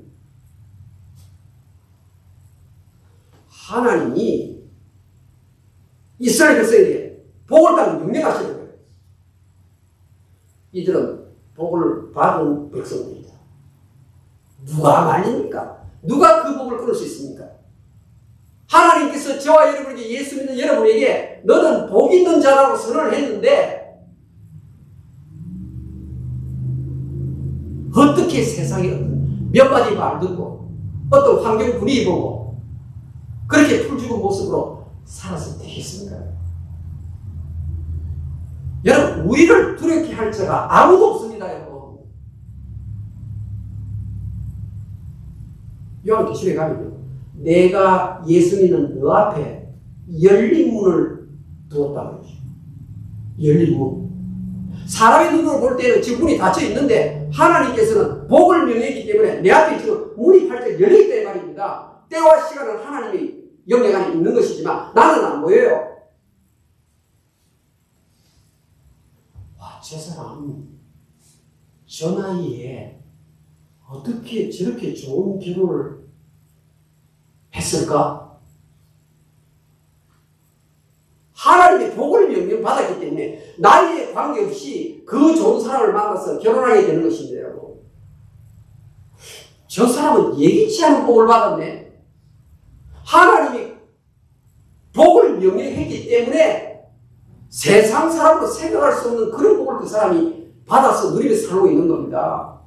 하나님이 이스라엘 백성에게 복을 달라고 명령하시는 거예요. 이들은 복을 받은 백성들이다. 누가 말입니까? 누가 그 복을 끊을 수 있습니까? 하나님께서 저와 여러분에게, 예수 믿는 여러분에게 너는 복 있는 자라고 선언을 했는데 어떻게 세상에 어떤 몇 마디 말 듣고 어떤 환경 분위기 보고 그렇게 풀죽은 모습으로 살아서 되겠습니까? 여러분, 우리를 두렵게 할 자가 아무도 없습니다, 여러분. 요한계시록에 가면요, 내가 예수 믿는 너 앞에 열린 문을 두었다고 그러죠. 열린 문. 사람의 눈으로 볼 때는 지금 문이 닫혀 있는데 하나님께서는 복을 명했기 때문에 내 앞에 지금 문이 활짝 열려있다 이 말입니다. 때와 시간은 하나님이 영역 안에 있는 것이지만 나는 안 보여요. 와, 저 사람 저 나이에 어떻게 저렇게 좋은 결혼을 했을까? 하나님의 복을 명령받았기 때문에 나이에 관계없이 그 좋은 사람을 만나서 결혼하게 되는 것입니다, 여러분. 저 사람은 예기치 않은 복을 받았네. 하나님이 복을 명령했기 때문에 세상 사람으로 생각할 수 없는 그런 복을 그 사람이 받아서 누리며 살고 있는 겁니다.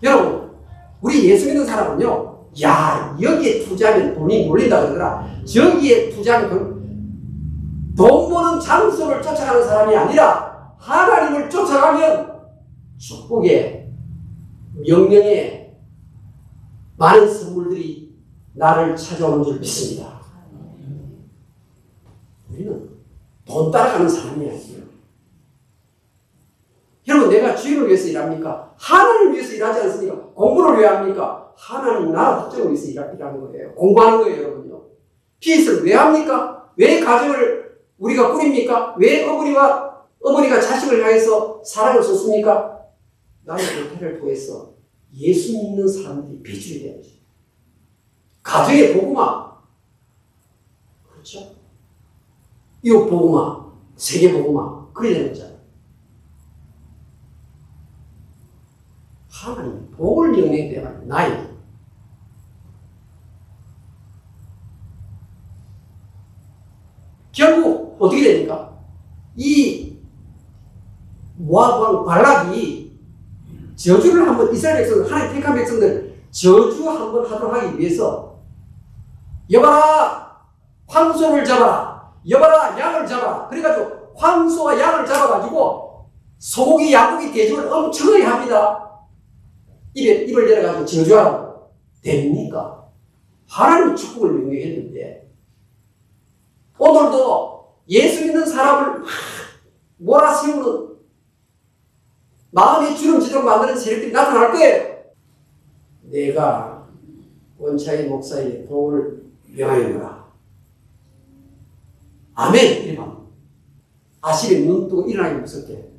여러분, 우리 예수 믿는 사람은요, 야, 여기에 투자하면 돈이 몰린다 그러더라. 저기에 투자하면 돈 버는 장소를 쫓아가는 사람이 아니라 하나님을 쫓아가면 축복의 명령에 많은 선물들이 나를 찾아오는 줄 믿습니다. 우리는 돈 따라가는 사람이 아니에요. 여러분, 내가 주인을 위해서 일합니까? 하나님을 위해서 일하지 않습니까? 공부를 왜 합니까? 하나님 나라 확정을 위해서 일하는 거예요. 공부하는 거예요, 여러분요. 피스를 왜 합니까? 왜 가정을 우리가 꾸립니까? 왜 어머니가 자식을 향해서 사랑을 쏟습니까? 나의 모태를 통해서 예수 믿는 사람들이 비추게 되야지. 가정의 복음화. 그렇죠? 이웃 복음화, 세계 복음화. 그래야 되는 거잖아요. 하나님 복을 명령에 대한 나이. 결국 어떻게 됩니까? 이 모압 왕 발락이 저주를 한번 이스라엘 백성들, 하나님 택한 백성들 저주 한번 하도록 하기 위해서 여봐라 황소를 잡아라, 여봐라 양을 잡아라. 그래가지고 황소와 양을 잡아가지고 소고기 양고기 대접을 엄청나게 합니다. 입을 내려가지고 저주하라고. 됩니까? 하나님이 축복을 명령했는데 오늘도 예수 믿는 사람을 막 몰아세우는 마음의 주름지도록 만드는 세력들이 나타날 거예요. 내가 원차의 목사에게 복을 명하였노라. 아멘. 이래봐. 아십에 눈 뜨고 일어나기 무섭게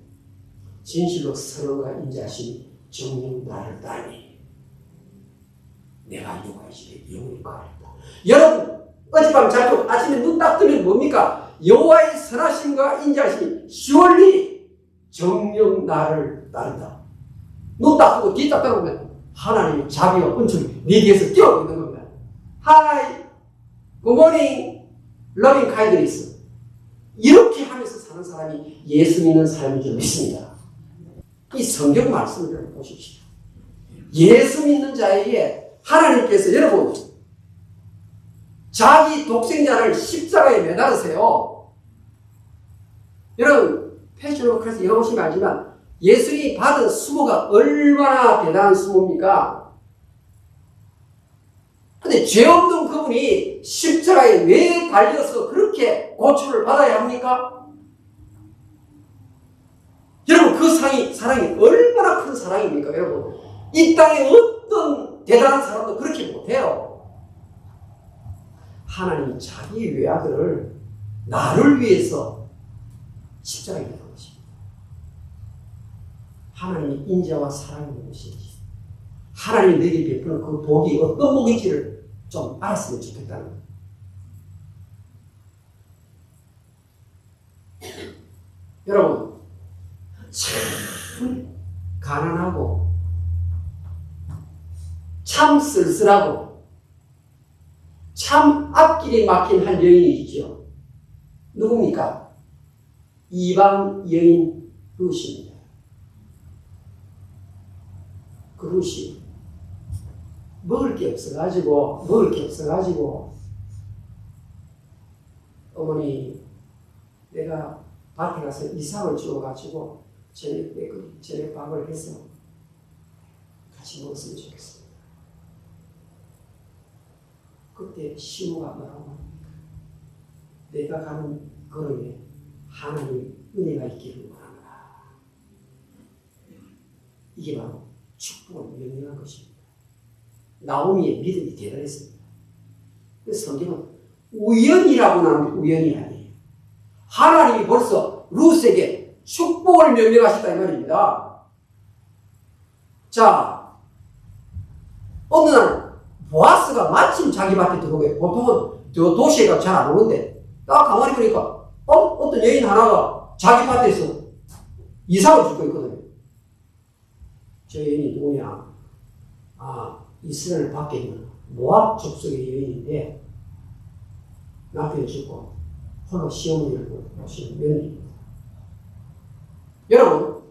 진실로 선언과 인자하심이 정녕 나를 따르니 내가 여호와의 집에 영원히 거하리라. 여러분, 어젯밤 잘도 아침에 눈 딱 뜨면 뭡니까? 여호와의 선하심과 인자하심이 시원히 정녕 나를 따른다. 눈 딱 뜨고 뒤 딱 떠보면 하나님의 자비와 은총이 네 뒤에서 뛰어오고 있는 겁니다. Hi, good morning, loving kindness. 이렇게 하면서 사는 사람이 예수 믿는 사람인 줄 믿습니다. 이 성경 말씀을 보십시오. 예수 믿는 자에게 하나님께서 여러분 자기 독생자를 십자가에 매달으세요. 여러분 패션 오브 크리스트 영어 보시면 알지만 예수님이 받은 수모가 얼마나 대단한 수모입니까? 근데 죄 없는 그분이 십자가에 왜 달려서 그렇게 고초를 받아야 합니까? 여러분 그 사랑이 얼마나 큰 사랑입니까? 여러분 이 땅에 어떤 대단한 사람도 그렇게 못해요. 하나님이 자기의 외아들을 나를 위해서 십자가에 내는 것입니다. 하나님이 인자와 사랑이 무엇인지, 하나님이 내게 베푸는 그 복이 어떤 복인지를 좀 알았으면 좋겠다는 거예요. 여러분 참 가난하고 참 쓸쓸하고 참 앞길이 막힌 한 여인이 있죠. 누굽니까? 이방 여인 루시입니다. 룻이 먹을 게 없어가지고 어머니 내가 밭에 가서 이삭을 주워가지고 저녁 밥을 해서 같이 먹었으면 좋겠습니다. 그때 시므가 뭐라고 합니까? 내가 가는 걸음에 하나님의 은혜가 있기를 원합니다. 이게 바로 축복을 명령한 것입니다. 나오미의 믿음이 대단했습니다. 그래서 성경은 우연이라고 나오는데 우연이 아니에요. 하나님이 벌써 룻에게 축복을 명령하셨다 이 말입니다. 자, 어느 날 보아스가 마침 자기 밭에 들어오게. 보통은 저 도시에 가서 잘 안 오는데 딱 가만히 보니까 어떤 여인 하나가 자기 밭에서 이삭을 주고 있거든요. 저 여인이 누구냐? 이스라엘 밖에 있는 모압 족속의 여인인데 남편이 죽고 홀로 시어머니를 보시는 며느리입니다. 여러분,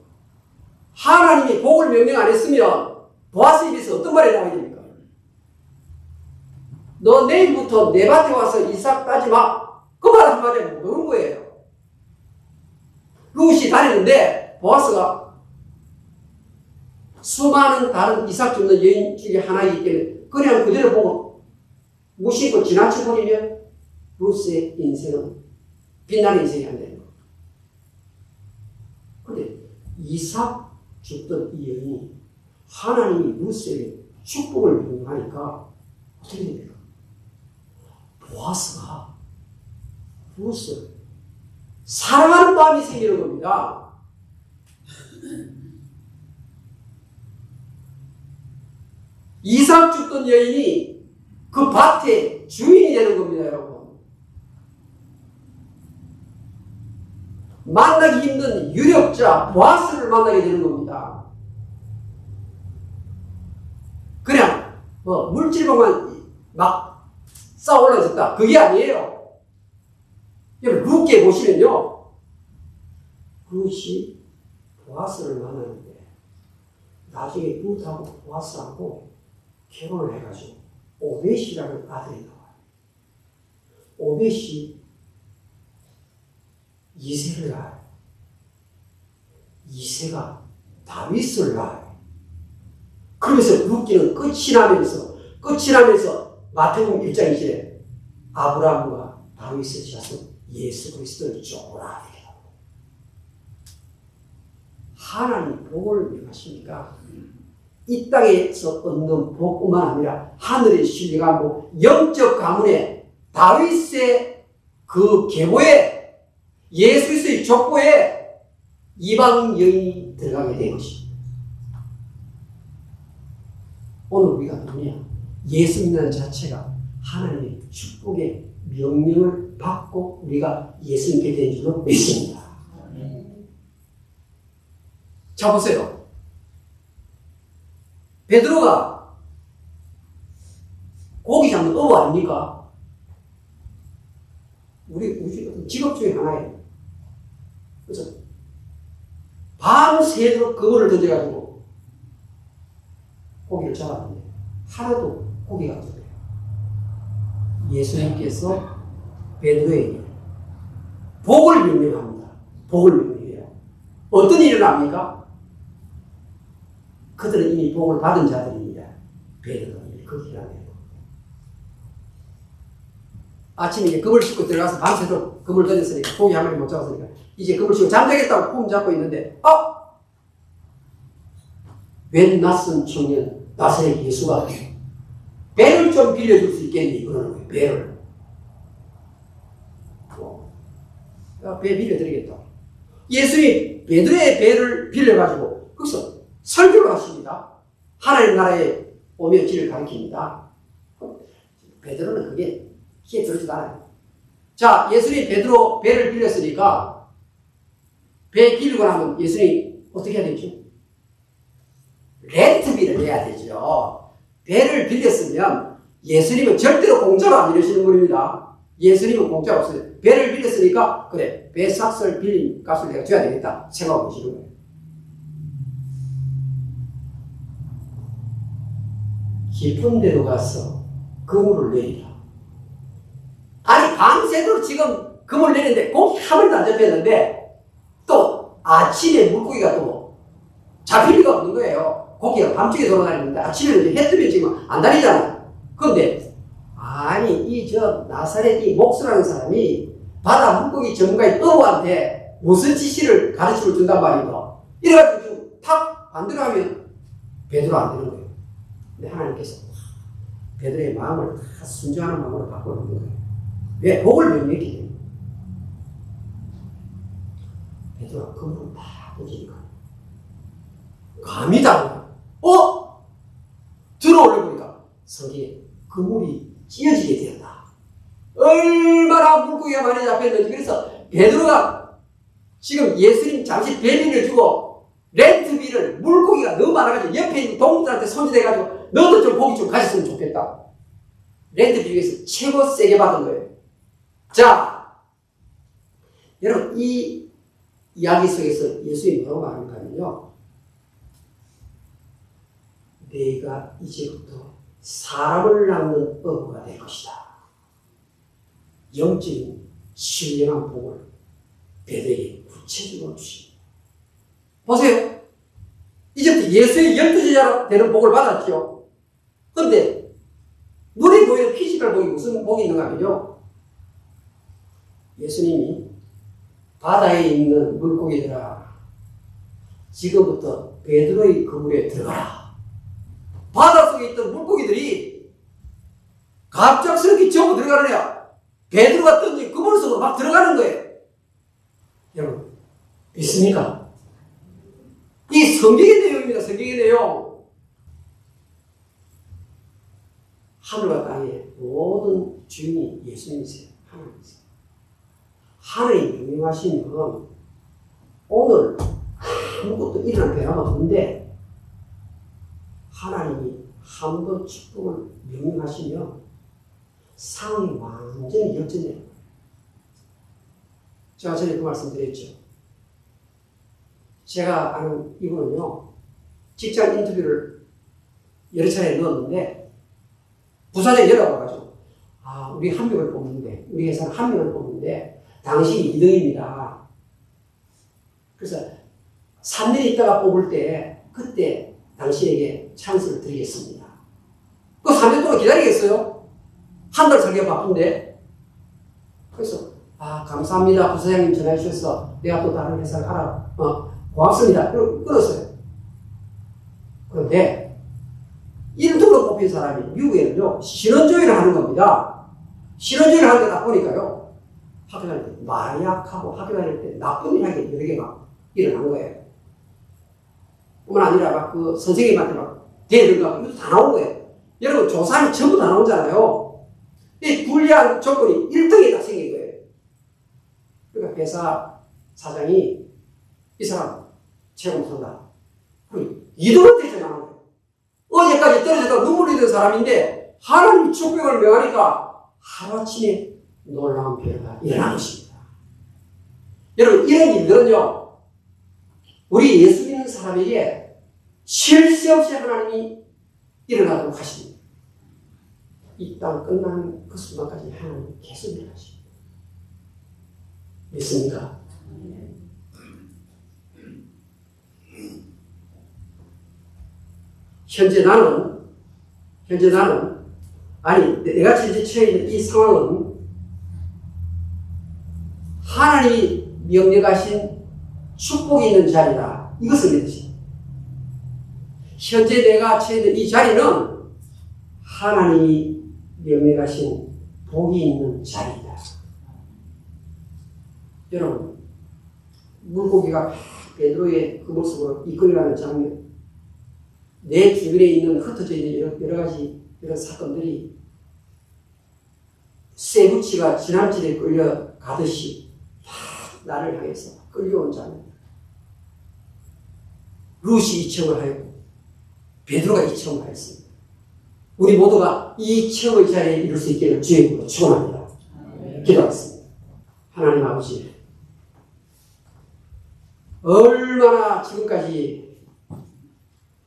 하나님이 복을 명령 안 했으면 보아스에 비해서 어떤 말이 나와야 됩니까? 너 내일부터 내 밭에 와서 이삭 따지 마. 그 말 한마디 못 오는 거예요. 룻이 다니는데 보아스가 수많은 다른 이삭 줍는 여인 중에 하나이기 때문에 그냥 그대로 보고 무심코 지나쳐버리면 룻의 인생은 빛나는 인생이 안 되는 거예요. 그런데 이삭 줬던 이 여인이 하나님이 룻에게 축복을 명령하니까 어떻게 됩니까? 보아스가 룻을 사랑하는 마음이 생기는 겁니다. 이삭 줬던 여인이 그 밭의 주인이 되는 겁니다, 여러분. 만나기 힘든 유력자 보아스를 만나게 되는 겁니다. 그냥 물질로만 막 쌓아 올라졌다. 그게 아니에요. 여러분, 룻게 보시면요. 룻이 보아스를 만나는데 나중에 룻하고 보아스하고 결혼을 해가지고 오벳이라는 아들이 나와요. 오벳이 이새를 낳아요. 이새가 다윗을 낳아요. 그러면서 룻기는 끝이 나면서 마태복음 1장 2절에 아브라함과 다윗의 자손 예수 그리스도를 쪼그라들게 하고 하나님 복을 명하십니까? 이 땅에서 얻는 복뿐만 아니라 하늘의 신뢰가 영적 가문에 다윗의 그 계보에 예수 그리스도의 족보에 이방 여인이 들어가게 된 것입니다. 오늘 우리가 누구냐? 예수 믿는 자체가 하나님의 축복의 명령을 받고 우리가 예수님께 된 줄로 믿습니다. 자, 보세요. 베드로가 고기 잡는 어부 아닙니까? 우리 직업 중에 하나예요. 그래서 밤새도록 그거를 던져가지고 고기를 잡았는데 하나도 고기가 안 잡혀요. 예수님께서 베드로에게 복을 명령합니다. 복을 명령해요. 어떤 일을 합니까? 그들은 이미 복을 받은 자들입니다. 베드로는 그 일을 하네요. 아침에 이제 금을 씻고 들어가서 밤새도록 금을 던졌으니까 고기 한 마리 못 잡았으니까 이제 금을 씻고 잠자겠다고 폼 잡고 있는데 웬 낯선 청년 나사렛 예수가 배를 좀 빌려줄 수 있겠니? 그러는 거예요. 배를. 배 빌려드리겠다. 예수님이 베드로의 배를 빌려가지고 거기서 설교를 하십니다. 하나님 나라에 오며 길을 가르칩니다. 베드로는 그게 귀에 들어지도 않아요. 자, 예수님이 베드로 배를 빌렸으니까 배 빌리고 나면 예수님이 어떻게 해야 되죠? 렌트비를 내야 되죠. 배를 빌렸으면 예수님은 절대로 공짜로 안 이러시는 분입니다. 예수님은 공짜로 없어요. 배를 빌렸으니까 그래, 배 삭설 빌린 값을 내가 줘야 되겠다 생각하고 계시는 거예요. 깊은 데로 가서 그물을 내리라. 아니 밤새도록 지금 그물 내리는데 고기 한 마리도 안 잡혔는데 또 아침에 물고기가 또 잡힐 리가 없는 거예요. 고기가 밤중에 돌아다니는데 아침에는 해 뜨면 지금 안 다니잖아요. 그런데 아니 이 저 나사렛 이 목수라는 사람이 바다 물고기 전문가인 어부한테 무슨 지시를 가르쳐 준단 말이고 이래가지고 좀 탁 안 들어가면 베드로 안 되는 거예요. 근데 하나님께서 베드로의 마음을 다 순종하는 마음으로 바꿔놓는 거예요. 왜? 복을 명령했기 때문에. 베드로가 그물을 다 던지니까 감이 다르다. 들어올려 보니까 성경에 그물이 찢어지게 되었다. 얼마나 물고기가 많이 잡혔는지. 그래서 베드로가 지금 예수님 잠시 배민을 주고 렌트비를 물고기가 너무 많아가지고 옆에 있는 동물들한테 손질해가지고 너도 좀 고기 좀 가졌으면 좋겠다. 렌트비 중에서 최고 세게 받은 거예요. 자, 여러분 이 이야기 속에서 예수님이 뭐라고 말하는가면요, 내가 이제부터 사람을 낳는 어부가 될 것이다. 영적인 신령한 복을 베드로에게 구체적으로 주십니다. 보세요. 이제부터 예수의 12제자로 되는 복을 받았죠. 그런데 눈에 보이는 피지컬 복이 무슨 복이 있는가 하면요, 예수님이 바다에 있는 물고기들아 지금부터 베드로의 그물에 들어가라. 바닷속에 있던 물고기들이 갑작스럽게 전부 들어가는 거야. 베드로가 던진 그물 속으로 막 들어가는 거예요. 여러분 믿습니까? 이 성경의 내용입니다. 성경의 내용. 하늘과 땅의 모든 주인이 예수님이세요. 하나님이세요. 하늘이 명령하시면 오늘 아무것도 일어날 변화가 없는데 하나님이 한 번 축복을 명령하시면 상황이 완전히 역전돼요. 제가 전에 그 말씀 드렸죠. 제가 아는 이분은요, 직장 인터뷰를 여러 차례 넣었는데 부사장이 연락와가지고 우리 한 명을 뽑는데, 우리 회사는 한 명을 뽑는데 당신이 2등입니다. 그래서 3년 있다가 뽑을 때 그때 당신에게 찬스를 드리겠습니다. 그 3년 동안 기다리겠어요? 한 달 살기가 바쁜데. 그래서 감사합니다. 부사장님 전화해 주셔서 내가 또 다른 회사를 고맙습니다. 끊었어요. 그런데 1등으로 뽑힌 사람이 미국에는요, 신원조회를 하는 겁니다. 신원조회를 하는 거 딱 보니까요, 학교 다닐 때 마약하고 학교 다닐 때 나쁜 일 하게 여러 개가 일어난 거예요. 뿐만 아니라 막 그 선생님한테 막 대들고 이것도 다 나온 거예요. 여러분 조사하면 전부 다 나오잖아요. 이 불리한 조건이 1등이 다 생긴 거예요. 그러니까 회사 사장이 이 사람 최고 못한다. 2등을 대전하는 거예요. 어제까지 떨어져서 눈물이 든 사람인데 하나님 축복을 명하니까 하루아침에 놀라운 변화가 일어난 것입니다. 여러분 이런 일들은요, 우리 예수 믿는 사람에게 쉴 새 없이 하나님이 일어나도록 하십니다. 이 땅 끝나는 그 순간까지 하나님이 계속 일어나십니다. 믿습니까? 현재 나는 아니 내가 현재 처해 있는 이 상황은 하나님이 명령하신 축복이 있는 자리다. 이것을 믿으십니다. 현재 내가 처해 있는 이 자리는 하나님이 명령하신 복이 있는 자리이다. 여러분, 물고기가 베드로의 그물 속으로 이끌려가는 장면, 내 주변에 있는 흩어져 있는 여러 가지 이런 사건들이 쇠붙이가 지난질에 끌려가듯이 나를 향해서 끌려온 장면. 룻이 이청을 하였고 베드로가 이청을 하였습니다. 우리 모두가 이 체험의 자리에 이룰 수 있기를 주의 이름으로 축원합니다. 기도하겠습니다. 하나님 아버지, 얼마나 지금까지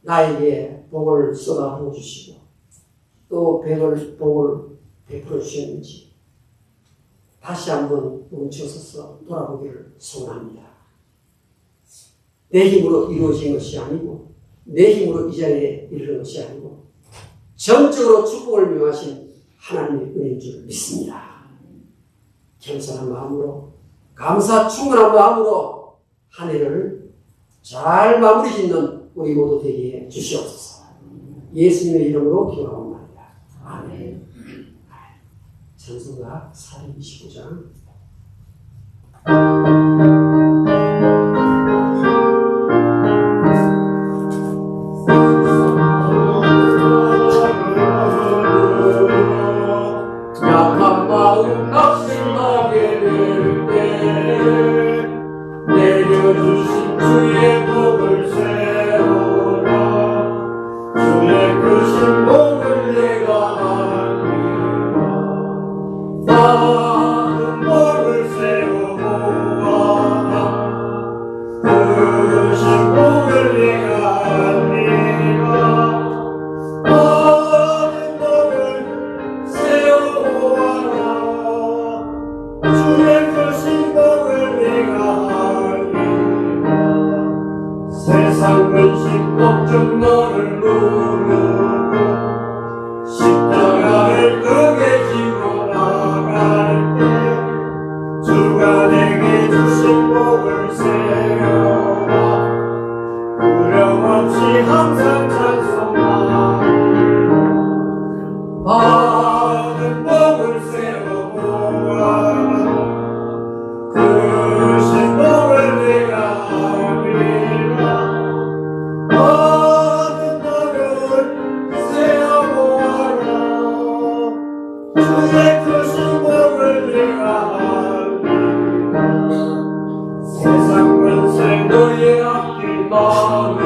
나에게 복을 쏟아부어 주시고 또 복을 베풀어 주셨는지 다시 한번 멈춰서서 돌아보기를 소원합니다. 내 힘으로 이루어진 것이 아니고 내 힘으로 이 자리에 이르는 것이 아니고 전적으로 축복을 명하신 하나님의 은혜인 줄 믿습니다. 겸손한 마음으로 감사 충만한 마음으로 한 해를 잘 마무리 짓는 우리 모두 되게 주시옵소서. 예수님의 이름으로 기도합니다. 아멘. 찬송가 425장. 약한 마음 낙심하게 될 때 내려주신 주의 복을 세우라. 주의 크신 복을 내가 알리라. 많은 복을 세우라. 크신 복을 내가 알리라. 많은 복을 세우라. 주의 크신 복을 내가 알리라. 세상 근심 걱정 너를 누르고 십자가를 크게 지고 나갈 때 주가 내게 주신 복을 세워라. 두려움 없이 항상 찬송하리라. 많은 복을 세워보아라. 크신 복을 내가 알리라. 많은 복을 세워보아라. 주의 크신 복을 내가 알리라. 세상 권세 너의 앞길 막을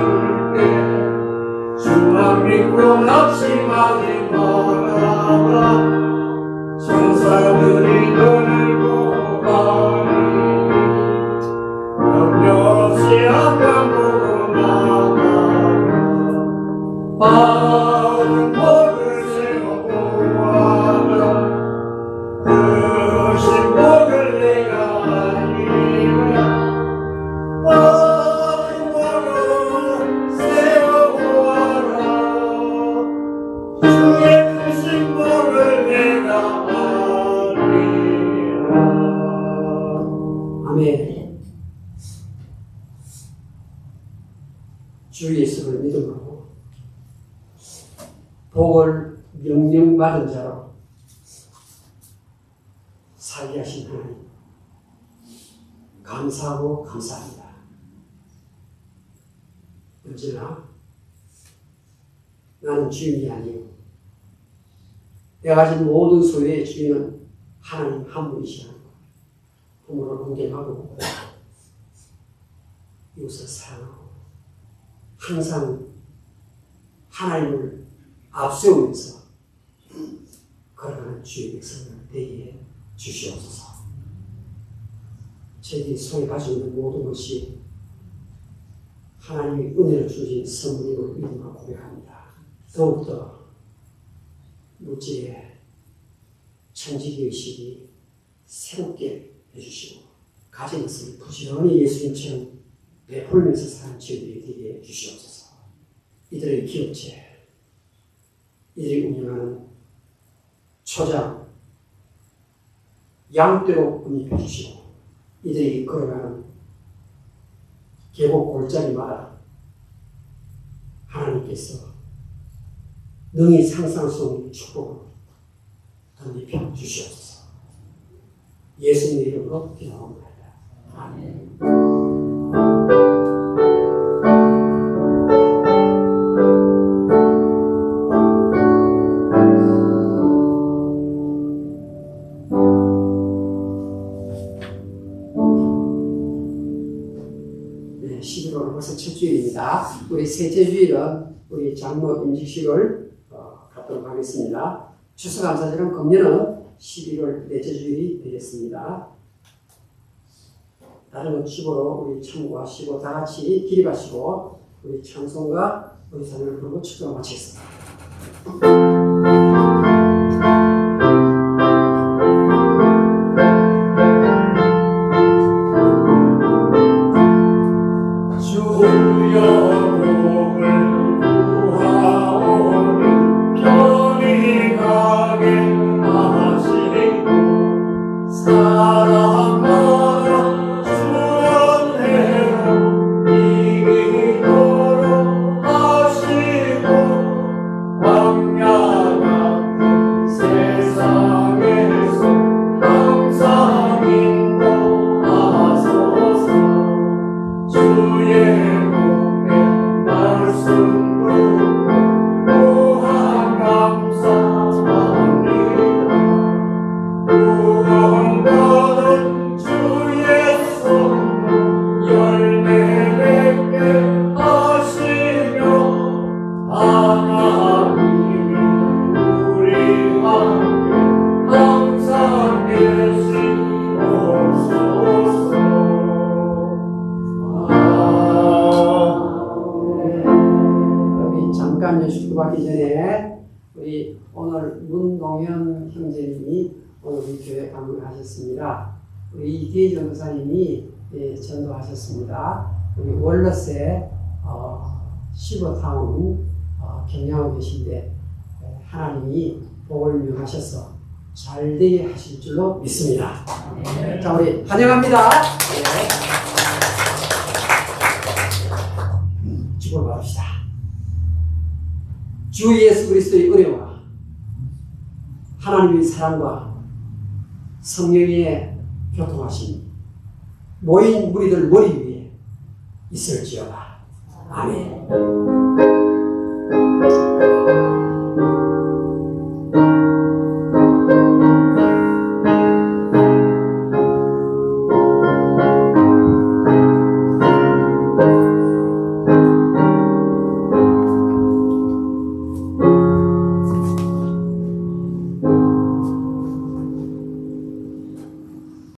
때 주만 믿고 낙심하지 말아라. 천사들이 너를 보호하리. 염려 없이 앞만 보고 나가라. 많은 복을 세워보아라. 크신 복을 내가 알리라. 많은 복을 세워보아라. 주의 크신 복을 내가 알리라. 아멘. 주 예수를 믿음으로 복을 명령받은 자로 살게 하신 하나님 감사하고 감사합니다. 언제나 나는 주인이 아니요 내가 가진 모든 소유의 주인은 하나님 한 분이시라는 것 부모를 공경하고 이웃을 사랑하고 항상 하나님을 앞세우면서 걸어가는 주의 백성을 되게 주시옵소서. 저희들이 손에 가지고 있는 모든 것이 하나님의 은혜를 주신 선물임을 믿음으로 고백합니다. 더욱더 무지의 천지의식이 새롭게 해주시고 가진 것을 부지런히 예수님처럼 베풀면서 사는 저희들이 되게 주시옵소서. 이들의 기업체, 이들이 운영하는 초장, 양떼로 운입해 주시고 이들이 걸어가는 계곡 골짜기마다 하나님께서 능히 상상할 수 없는 축복을 덧입혀 주시옵소서. 예수님의 이름으로 기도합니다. 아멘. 네, 11월 벌써 첫 주일입니다. 우리 셋째 주일은 우리 장로 임직식을 갖도록 하겠습니다. 추수감사절은 금년은 11월 넷째 주일이 되겠습니다. 다른 것 집으로 우리 참고하시고 다 같이 기립하시고 우리 찬송가 우리 사랑을 부르고 축도를 마치겠습니다. 기도하기 전에 우리 오늘 문동현 형제님이 오늘 우리 교회 방문하셨습니다. 우리 이태희 전도사님이 전도하셨습니다. 우리 월러스에 시버타운 경영하고 계신데 하나님이 복을 명하셔서 잘 되게 하실 줄로 믿습니다. 네. 자, 우리 환영합니다. 네. 기도를 받읍시다. 주 예수 그리스도의 은혜와 하나님의 사랑과 성령의 교통하심 모인 무리들 머리 위에 있을지어다. 아멘.